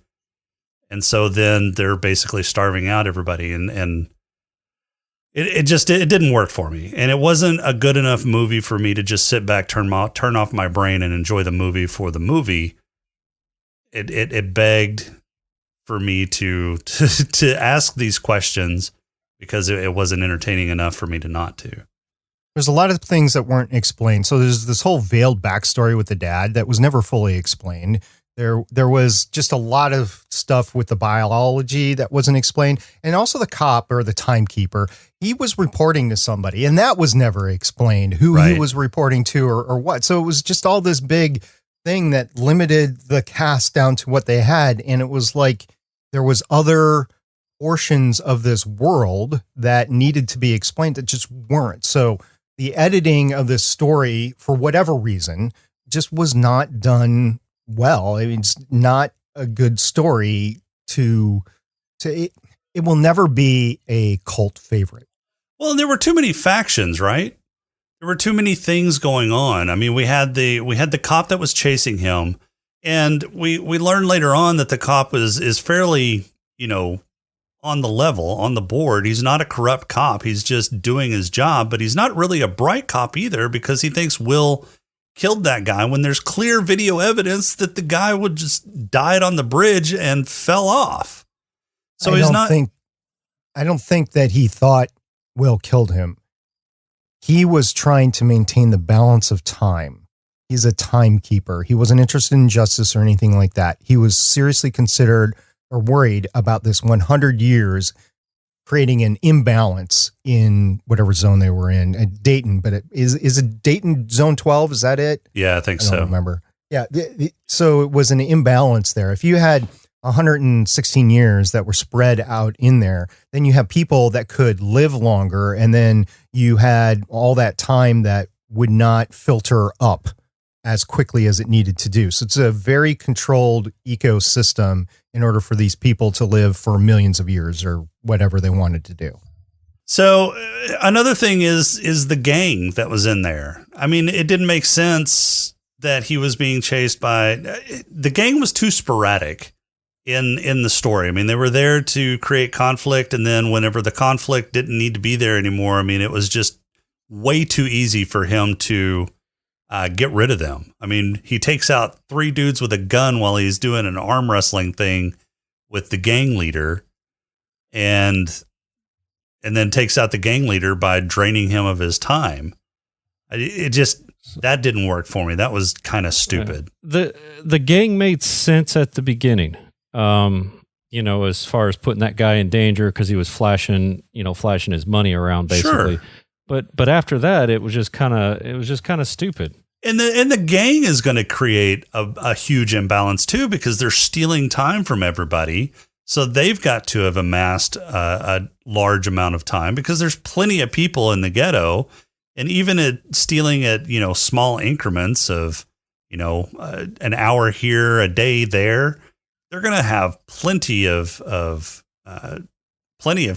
And so then they're basically starving out everybody. And it didn't work for me. And it wasn't a good enough movie for me to just sit back, turn off my brain and enjoy the movie for the movie. It begged for me to ask these questions because it wasn't entertaining enough for me to not to. There's a lot of things that weren't explained. So there's this whole veiled backstory with the dad that was never fully explained. There was just a lot of stuff with the biology that wasn't explained. And also the cop or the timekeeper, he was reporting to somebody and that was never explained who he was reporting to or what. So it was just all this big thing that limited the cast down to what they had. And it was like there was other portions of this world that needed to be explained that just weren't. So the editing of this story, for whatever reason, just was not done well. I mean, it's not a good story it will never be a cult favorite. Well, and there were too many factions, right? There were too many things going on. I mean, we had the cop that was chasing him, and we learned later on that the cop is fairly, on the level, on the board. He's not a corrupt cop. He's just doing his job, but he's not really a bright cop either because he thinks Will killed that guy when there's clear video evidence that the guy would just died on the bridge and fell off. So I don't think that he thought Will killed him. He was trying to maintain the balance of time. He's a timekeeper. He wasn't interested in justice or anything like that. He was seriously considered or worried about this 100 years creating an imbalance in whatever zone they were in at Dayton. But is it Dayton zone 12? Is that it? Yeah, I think so. I don't remember. Yeah. So it was an imbalance there. If you had 116 years that were spread out in there, then you have people that could live longer. And then you had all that time that would not filter up as quickly as it needed to do. So it's a very controlled ecosystem in order for these people to live for millions of years or whatever they wanted to do. So another thing is the gang that was in there. I mean, it didn't make sense that he was being chased by the gang was too sporadic in the story. I mean, they were there to create conflict. And then whenever the conflict didn't need to be there anymore, I mean, it was just way too easy for him to get rid of them. I mean, he takes out 3 dudes with a gun while he's doing an arm wrestling thing with the gang leader and then takes out the gang leader by draining him of his time. That didn't work for me. That was kind of stupid. The gang made sense at the beginning. As far as putting that guy in danger because he was flashing his money around basically. Sure. But after that, it was just kind of stupid. And the gang is going to create a huge imbalance too because they're stealing time from everybody. So they've got to have amassed a large amount of time because there's plenty of people in the ghetto, and even at stealing at small increments of an hour here, a day there, they're going to have plenty of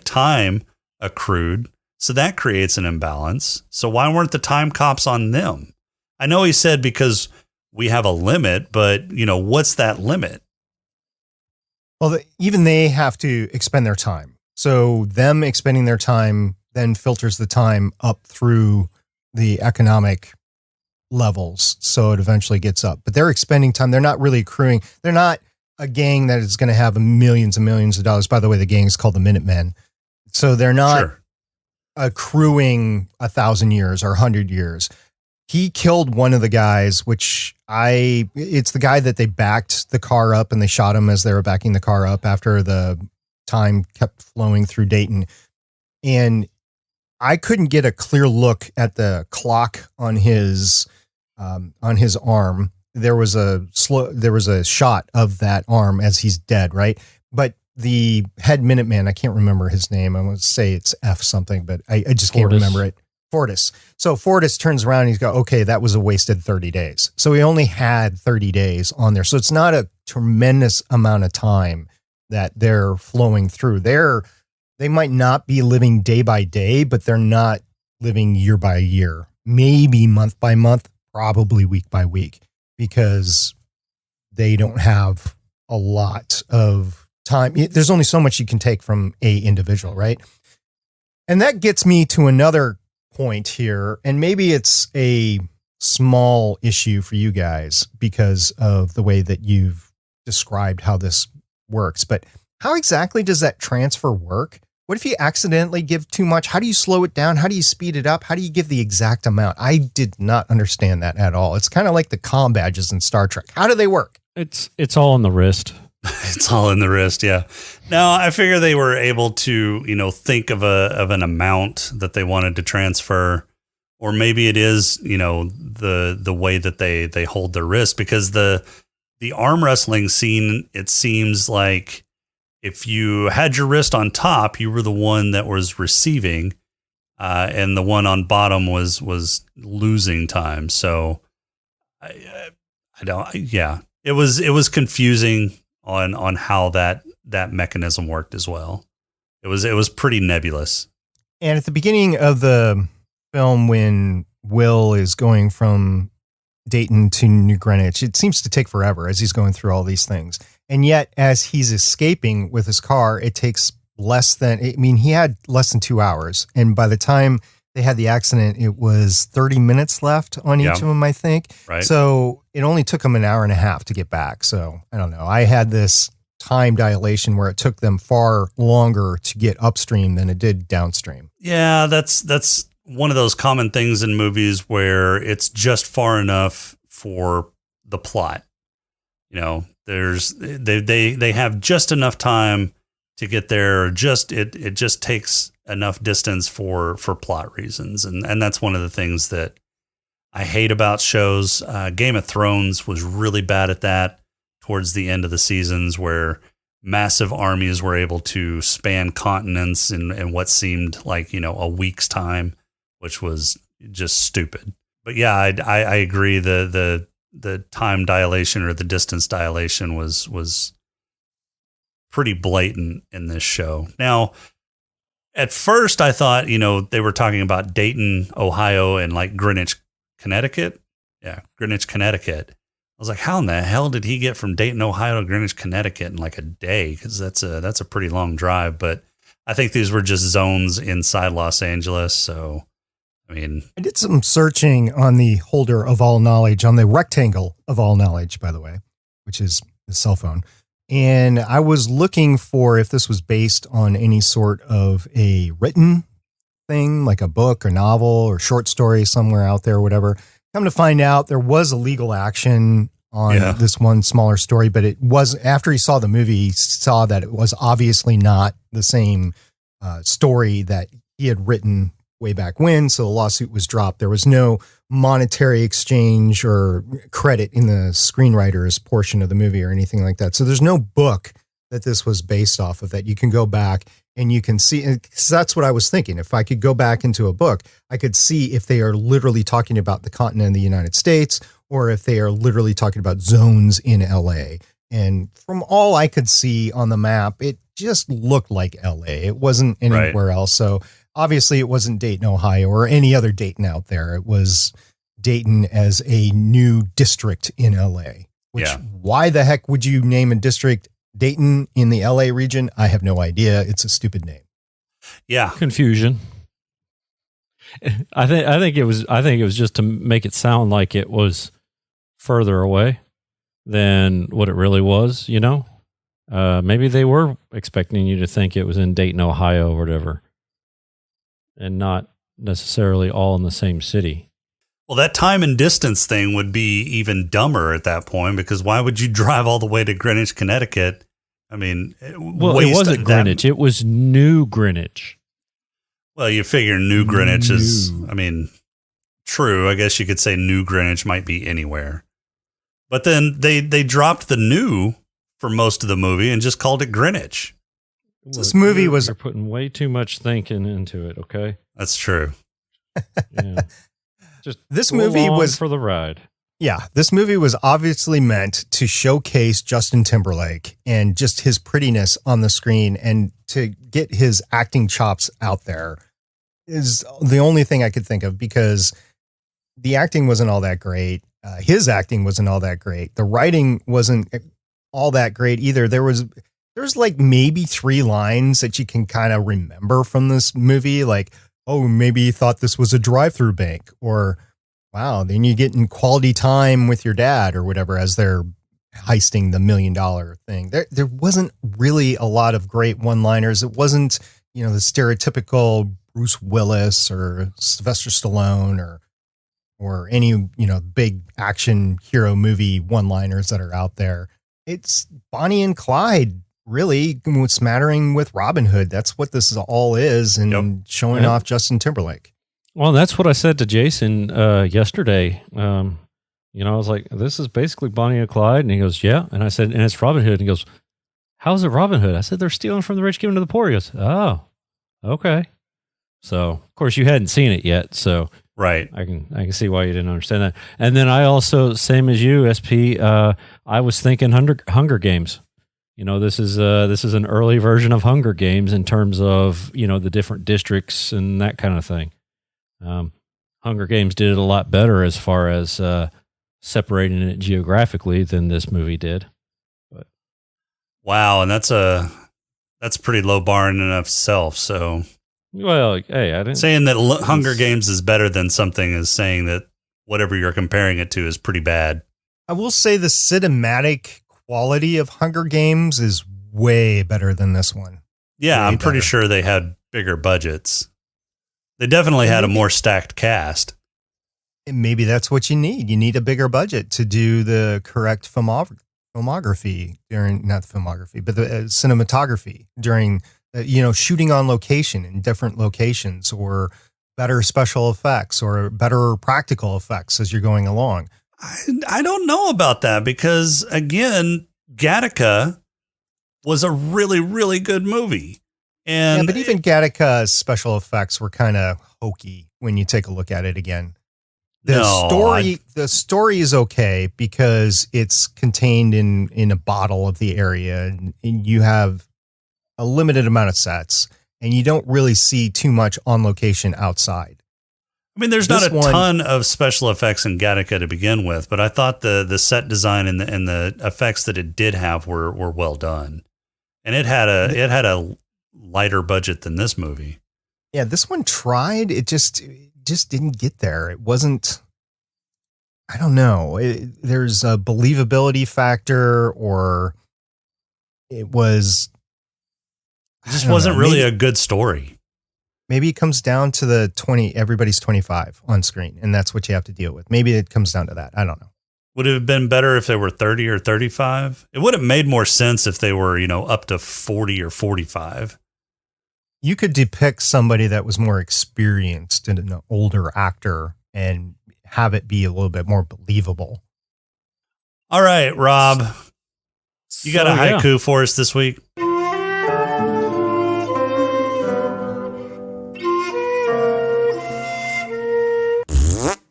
time accrued. So that creates an imbalance. So why weren't the time cops on them? I know he said because we have a limit, but what's that limit? Well, even they have to expend their time. So them expending their time then filters the time up through the economic levels. So it eventually gets up, but they're expending time. They're not really accruing. They're not a gang that is going to have millions and millions of dollars. By the way, the gang is called the Minutemen. So they're not accruing 1,000 years or 100 years. He killed one of the guys, it's the guy that they backed the car up and they shot him as they were backing the car up after the time kept flowing through Dayton. And I couldn't get a clear look at the clock on his arm. There was a shot of that arm as he's dead, right? But the head Minuteman, I can't remember his name. I'm going to say it's F something, but I just can't remember it. Fortis. So Fortis turns around and he's got, okay, that was a wasted 30 days. So he only had 30 days on there. So it's not a tremendous amount of time that they're flowing through. They're they might not be living day by day, but they're not living year by year, maybe month by month, probably week by week, because they don't have a lot of time. There's only so much you can take from a individual, right? And that gets me to another point here, and maybe it's a small issue for you guys because of the way that you've described how this works, but how exactly does that transfer work? What if you accidentally give too much? How do you slow it down? How do you speed it up? How do you give the exact amount? I did not understand that at all. It's kind of like the comm badges in Star Trek. How do they work? It's all in the wrist. It's all in the wrist, yeah. Now, I figure they were able to, think of an amount that they wanted to transfer, or maybe it is, the way that they hold their wrist, because the arm wrestling scene, it seems like if you had your wrist on top, you were the one that was receiving, and the one on bottom was losing time. So I don't, yeah, it was confusing on how that mechanism worked as well. It was pretty nebulous. And at the beginning of the film, when Will is going from Dayton to New Greenwich, it seems to take forever as he's going through all these things. And yet, as he's escaping with his car, it takes he had less than 2 hours. And by the time they had the accident, it was 30 minutes left on each of them, I think. Right. So it only took them an hour and a half to get back. So I don't know. I had this time dilation where it took them far longer to get upstream than it did downstream. Yeah, that's one of those common things in movies where it's just far enough for the plot. They have just enough time to get there. It just takes enough distance for plot reasons, and that's one of the things that I hate about shows. Game of Thrones was really bad at that towards the end of the seasons, where massive armies were able to span continents in what seemed like a week's time, which was just stupid. But yeah, I agree. The time dilation or the distance dilation was pretty blatant in this show. Now, at first I thought, they were talking about Dayton, Ohio, and like Greenwich, Connecticut. Yeah, Greenwich, Connecticut. I was like, how in the hell did he get from Dayton, Ohio to Greenwich, Connecticut in like a day? Because that's a pretty long drive. But I think these were just zones inside Los Angeles. So, I did some searching on the holder of all knowledge, on the rectangle of all knowledge, by the way, which is the cell phone. And I was looking for if this was based on any sort of a written thing, like a book or novel or short story somewhere out there or whatever. Come to find out, there was a legal action on this one smaller story, but it was, after he saw the movie, he saw that it was obviously not the same story that he had written way back when. So the lawsuit was dropped. There was no monetary exchange or credit in the screenwriter's portion of the movie or anything like that. So there's no book that this was based off of that you can go back and you can see. Because that's what I was thinking. If I could go back into a book, I could see if they are literally talking about the continent of the United States or if they are literally talking about zones in LA. And from all I could see on the map, it just looked like LA. It wasn't anywhere else. So obviously it wasn't Dayton, Ohio, or any other Dayton out there. It was Dayton as a new district in LA. Which, why the heck would you name a district Dayton in the LA region? I have no idea. It's a stupid name. Yeah. Confusion. I think it was just to make it sound like it was further away than what it really was, Maybe they were expecting you to think it was in Dayton, Ohio or whatever, and not necessarily all in the same city. Well, that time and distance thing would be even dumber at that point, because why would you drive all the way to Greenwich, Connecticut? It wasn't Greenwich. It was New Greenwich. Well, you figure New Greenwich is, true. I guess you could say New Greenwich might be anywhere. But then they dropped the new for most of the movie and just called it Greenwich. This movie was... You're putting way too much thinking into it, okay? That's true. Yeah. Just this movie was for the ride. Yeah, this movie was obviously meant to showcase Justin Timberlake and just his prettiness on the screen, and to get his acting chops out there is the only thing I could think of, because the acting wasn't all that great. His acting wasn't all that great. The writing wasn't all that great either. There's like maybe 3 lines that you can kind of remember from this movie, like, oh, maybe you thought this was a drive-through bank, or wow, then you get in quality time with your dad or whatever as they're heisting the $1 million thing. There wasn't really a lot of great one-liners. It wasn't, the stereotypical Bruce Willis or Sylvester Stallone or any, big action hero movie one-liners that are out there. It's Bonnie and Clyde, really, smattering with Robin Hood. That's what this all is, and showing off Justin Timberlake. Well, that's what I said to Jason yesterday. I was like, this is basically Bonnie and Clyde. And he goes, yeah. And I said, and it's Robin Hood. And he goes, how's it Robin Hood? I said, they're stealing from the rich, giving to the poor. He goes, oh, okay. So, of course, you hadn't seen it yet. So right, I can see why you didn't understand that. And then I also, same as you, SP, I was thinking Hunger Games. This is an early version of Hunger Games in terms of, the different districts and that kind of thing. Hunger Games did it a lot better as far as separating it geographically than this movie did. But wow, and that's pretty low bar in and of itself. So, well, hey, I didn't saying that Hunger Games is better than something is saying that whatever you're comparing it to is pretty bad. I will say the cinematic quality of Hunger Games is way better than this one. Yeah, way I'm pretty better. sure they had bigger budgets. They definitely had a more stacked cast. And maybe that's what you need. You need a bigger budget to do the correct filmography during, not the filmography, but the cinematography during, shooting on location in different locations, or better special effects or better practical effects as you're going along. I don't know about that, because, again, Gattaca was a really, really good movie. And yeah, but even Gattaca's special effects were kind of hokey when you take a look at it again. The story is okay because it's contained in a bottle of the area, and you have a limited amount of sets, and you don't really see too much on location outside. I mean, there's not a ton of special effects in Gattaca to begin with, but I thought the set design and the effects that it did have were well done, and it had a lighter budget than this movie. Yeah, this one tried. It just didn't get there. It wasn't. I don't know. There's a believability factor, or it was. It just wasn't really a good story. Maybe it comes down to the 20. Everybody's 25 on screen, and that's what you have to deal with. Maybe it comes down to that. I don't know. Would it have been better if they were 30 or 35? It would have made more sense if they were, up to 40 or 45. You could depict somebody that was more experienced and an older actor and have it be a little bit more believable. All right, Rob, you got a haiku for us this week?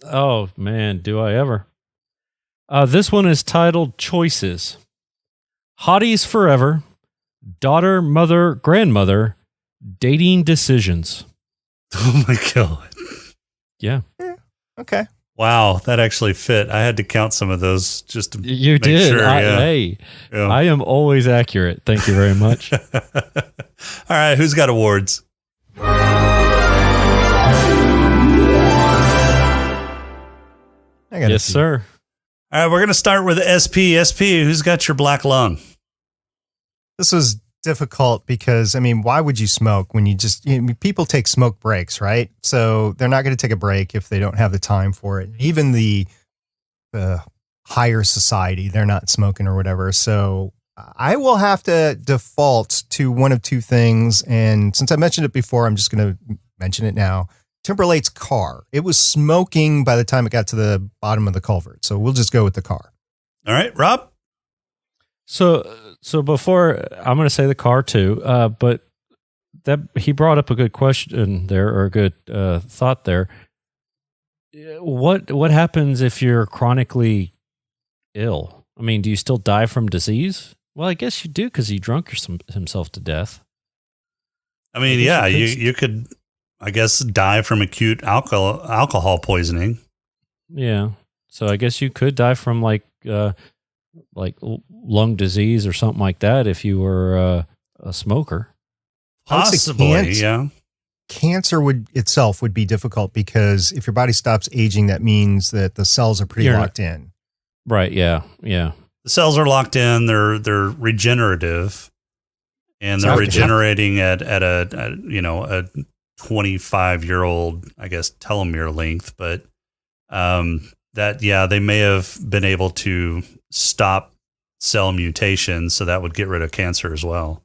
Oh, man, do I ever. This one is titled Choices. Hotties forever. Daughter, mother, grandmother. Dating decisions. Oh, my God. Yeah. Okay. Wow, that actually fit. I had to count some of those just to you make did. sure. Hey, I am always accurate. Thank you very much. All right, who's got awards? Yes, sir. All right, we're going to start with SP. SP, who's got your black lung? This was difficult because, why would you smoke when people take smoke breaks, right? So they're not going to take a break if they don't have the time for it. Even the higher society, they're not smoking or whatever. So I will have to default to one of two things. And since I mentioned it before, I'm just going to mention it now. Timberlake's car. It was smoking by the time it got to the bottom of the culvert. So we'll just go with the car. All right, Rob? So before, I'm going to say the car too, but that he brought up a good question there, or a good thought there. what happens if you're chronically ill? I mean, do you still die from disease? Well, I guess you do because he drunk himself to death. I mean, yeah, you could, I guess, die from acute alcohol poisoning. Yeah. So I guess you could die from like lung disease or something like that if you were a smoker. Possibly, yeah. Cancer would be difficult because if your body stops aging, that means that the cells are pretty locked in. Right. Yeah. Yeah. The cells are locked in. They're regenerative, and they're regenerating at a 25-year-old, I guess, telomere length. But they may have been able to stop cell mutations, so that would get rid of cancer as well.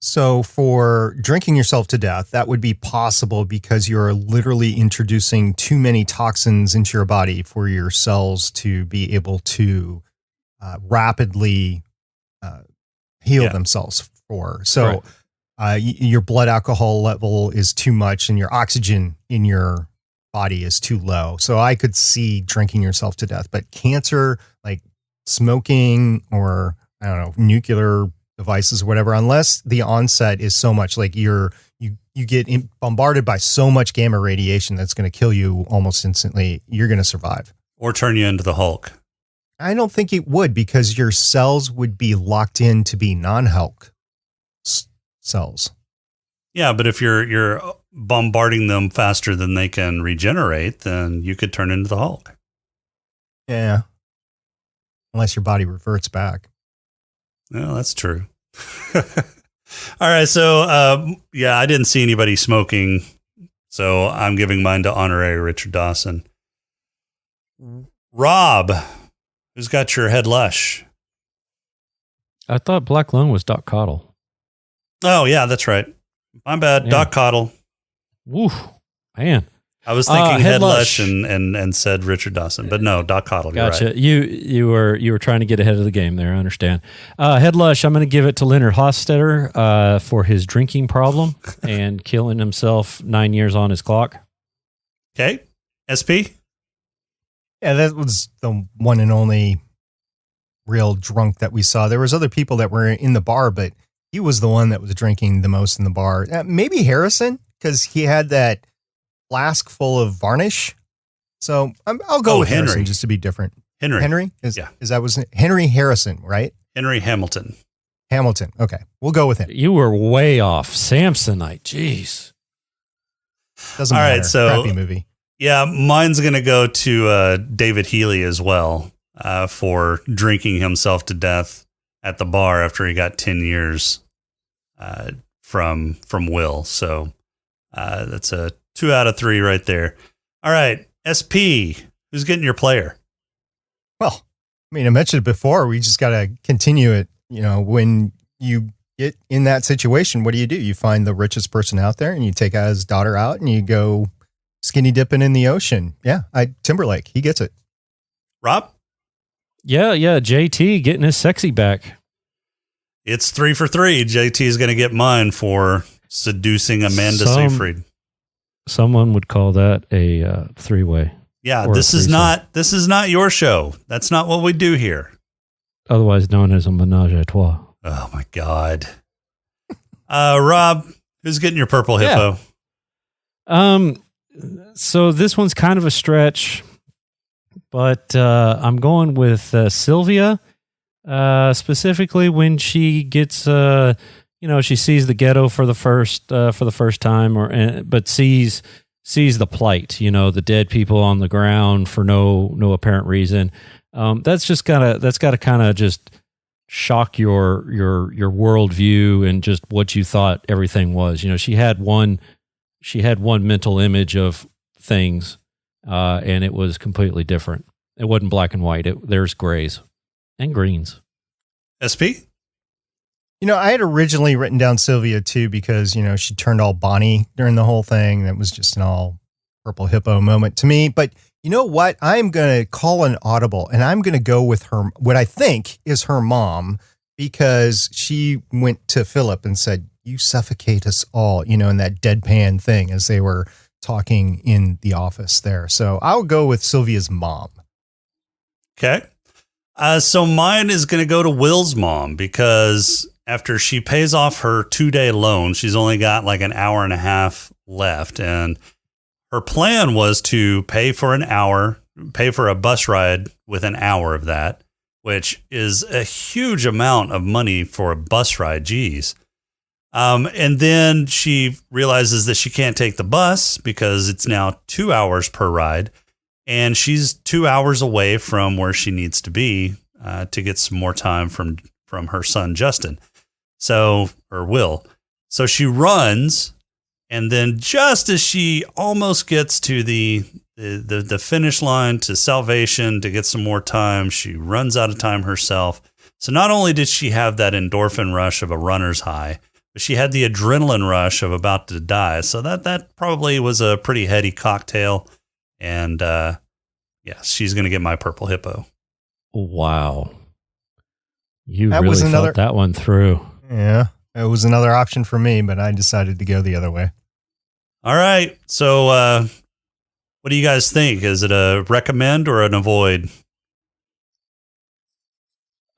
So for drinking yourself to death, that would be possible because you're literally introducing too many toxins into your body for your cells to be able to rapidly heal themselves for. So your blood alcohol level is too much and your oxygen in your body is too low. So I could see drinking yourself to death, but cancer, like smoking or I don't know, nuclear devices or whatever, unless the onset is so much like you get bombarded by so much gamma radiation that's going to kill you almost instantly, you're going to survive. Or turn you into the Hulk. I don't think it would because your cells would be locked in to be non-Hulk cells. Yeah, but if you're bombarding them faster than they can regenerate, then you could turn into the Hulk. Yeah. Unless your body reverts back. Well, that's true. All right. So, I didn't see anybody smoking, so I'm giving mine to honorary Richard Dawson. Rob, who's got your head lush? I thought Black Lung was Doc Cottle. Oh, yeah, that's right. My bad. Yeah. Doc Cottle. Woo, man. I was thinking head lush and said Richard Dawson, but no, Doc Cottle. Gotcha. Right. You were trying to get ahead of the game there. I understand. Head lush. I'm going to give it to Leonard Hofstadter for his drinking problem and killing himself 9 years on his clock. Okay, SP. Yeah, that was the one and only real drunk that we saw. There was other people that were in the bar, but he was the one that was drinking the most in the bar. Maybe Harrison, because he had that flask full of varnish. So I'll go with Henry. Harrison just to be different. Henry? Is that was Henry Harrison, right? Henry Hamilton. Okay. We'll go with him. You were way off. Samsonite. Jeez. Doesn't All matter. Right, so crappy movie. Yeah, mine's going to go to David Healy as well for drinking himself to death at the bar after he got 10 years from Will. So that's a 2 out of 3 right there. All right, SP, who's getting your player? Well, I mean, I mentioned it before. We just got to continue it. You know, when you get in that situation, what do? You find the richest person out there and you take his daughter out and you go skinny dipping in the ocean. Yeah, Timberlake, he gets it. Rob? Yeah, JT getting his sexy back. It's 3 for 3. JT is going to get mine for seducing Amanda Seyfried. Someone would call that a three-way. Yeah, this is not your show. That's not what we do here. Otherwise known as a menage a trois. Oh my God. Rob, who's getting your purple hippo? Yeah. So this one's kind of a stretch, but I'm going with Sylvia. Specifically when she gets she sees the ghetto for the first time, but sees the plight, the dead people on the ground for no apparent reason. That's gotta kind of just shock your worldview and just what you thought everything was. She had one mental image of things, and it was completely different. It wasn't black and white. There's grays and greens. SP? I had originally written down Sylvia too because, she turned all Bonnie during the whole thing. That was just an all purple hippo moment to me. But you know what? I'm going to call an audible and I'm going to go with her, what I think is her mom, because she went to Philip and said, "You suffocate us all," in that deadpan thing as they were talking in the office there. So I'll go with Sylvia's mom. Okay. So mine is going to go to Will's mom, because after she pays off her 2-day loan, she's only got like an hour and a half left. And her plan was to pay for a bus ride with an hour of that, which is a huge amount of money for a bus ride. Geez. And then she realizes that she can't take the bus because it's now 2 hours per ride. And she's 2 hours away from where she needs to be to get some more time from her son, Justin. Or Will. So she runs, and then just as she almost gets to the finish line to salvation to get some more time, she runs out of time herself. So not only did she have that endorphin rush of a runner's high, but she had the adrenaline rush of about to die. So that probably was a pretty heady cocktail. And she's going to get my purple hippo. Wow. You That really was thought that one through. Yeah, it was another option for me, but I decided to go the other way. All right. So what do you guys think? Is it a recommend or an avoid?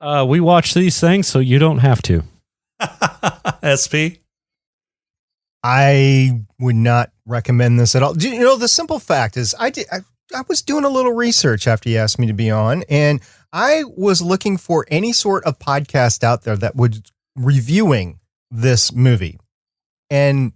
We watch these things, so you don't have to. SP? I would not recommend this at all. You know, the simple fact is I was doing a little research after you asked me to be on, and I was looking for any sort of podcast out there that would reviewing this movie. And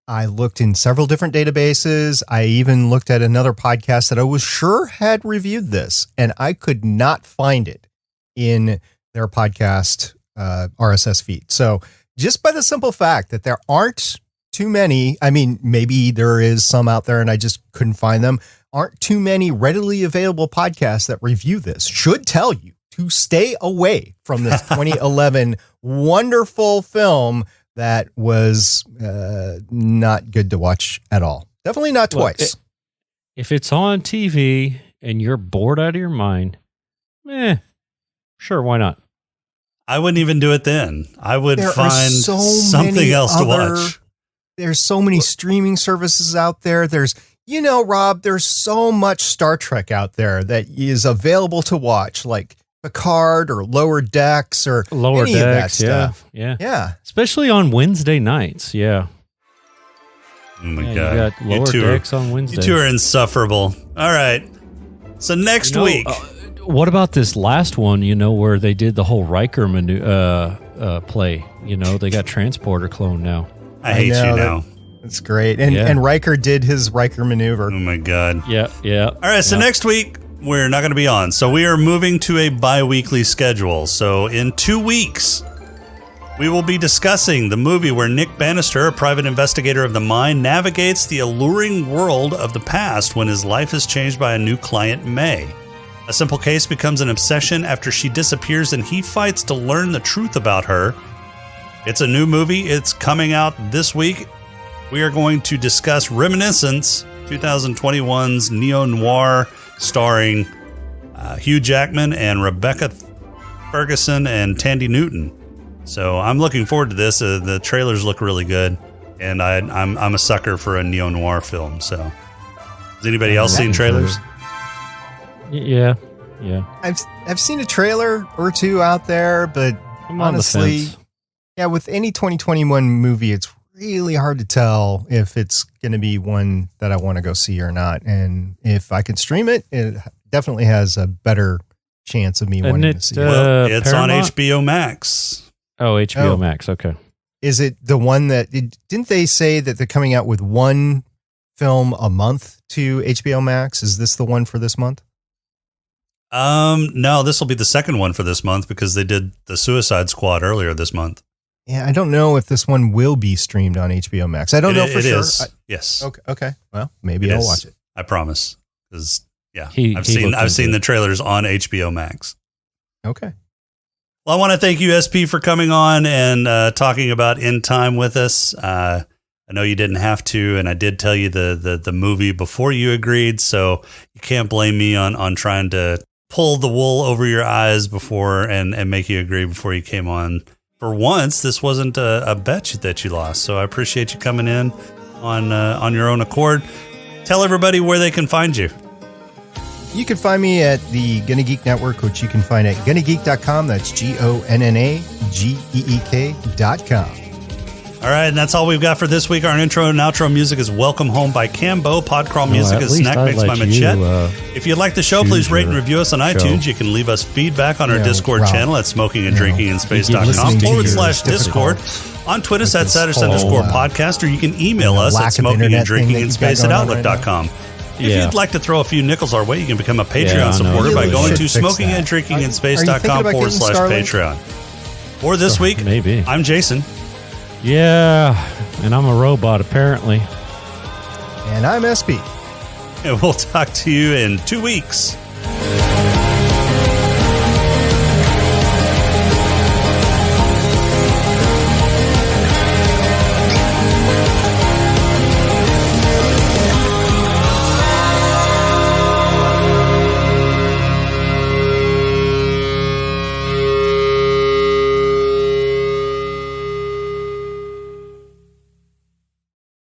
I looked in several different databases. I even looked at another podcast that I was sure had reviewed this, and I could not find it in their podcast RSS feed. So just by the simple fact that there aren't too many, I mean, maybe there is some out there and I just couldn't find them, aren't too many readily available podcasts that review this, should tell you to stay away from this 2011 wonderful film that was not good to watch at all. Definitely not twice. If it's on TV and you're bored out of your mind, sure, why not? I wouldn't even do it then. I would find something else to watch. There's so many streaming services out there. There's, Rob, there's so much Star Trek out there that is available to watch, like Picard or Lower Decks or any of that stuff. Yeah. Especially on Wednesday nights. Yeah. Oh my God. You got Lower Decks on Wednesday. You two are insufferable. All right. So next week. What about this last one, where they did the whole Riker play? They got Transporter clone now. I hate you now. That's great. And Riker did his Riker maneuver. Oh my God. Yeah. All right. So next week, we're not going to be on. So we are moving to a bi-weekly schedule. So in 2 weeks, we will be discussing the movie where Nick Bannister, a private investigator of the mind, navigates the alluring world of the past when his life is changed by a new client, May. A simple case becomes an obsession after she disappears, and he fights to learn the truth about her. It's a new movie. It's coming out this week. We are going to discuss Reminiscence, 2021's neo-noir starring Hugh Jackman and Rebecca Ferguson and Tandy Newton. So I'm looking forward to this. The trailers look really good, and I'm a sucker for a neo-noir film. So has anybody else seen trailers? Yeah. I've seen a trailer or two out there, but I'm on honestly, the fence. Yeah, with any 2021 movie, it's really hard to tell if it's going to be one that I want to go see or not. And if I can stream it, it definitely has a better chance of me wanting to see it. Well, it's Paramount? on HBO Max. Oh, HBO Max. Okay. Is it the one that didn't they say that they're coming out with one film a month to HBO Max? Is this the one for this month? No, this will be the second one for this month because they did the Suicide Squad earlier this month. Yeah, I don't know if this one will be streamed on HBO Max. I don't know for sure. Yes. Okay. Well, maybe I'll watch it. I promise. Because I've looked seen into the trailers on HBO Max. Okay. Well, I want to thank you, SP, for coming on and talking about In Time with us. I know you didn't have to, and I did tell you the movie before you agreed, so you can't blame me on trying to pull the wool over your eyes before and make you agree before you came on. For once, this wasn't a bet that you lost, so I appreciate you coming in on your own accord. Tell everybody where they can find you. You can find me at the Gonna Geek Network, which you can find at GonnaGeek.com. That's GonnaGeek.com. All right, and that's all we've got for this week. Our intro and outro music is Welcome Home by Cambo. Podcrawl music is Snack Mix by Machette. If you like the show, please rate and review us on iTunes. You can leave us feedback on our Discord channel at smokinganddrinkinginspace.com/Discord. On Twitter at SaDiS_podcast, or you can email us at smokinganddrinkinginspace@outlook.com. If you'd like to throw a few nickels our way, you can become a Patreon supporter by going to smokinganddrinkinginspace.com/Patreon. Or this week, maybe. I'm Jason. Yeah, and I'm a robot, apparently. And I'm SB. And we'll talk to you in 2 weeks.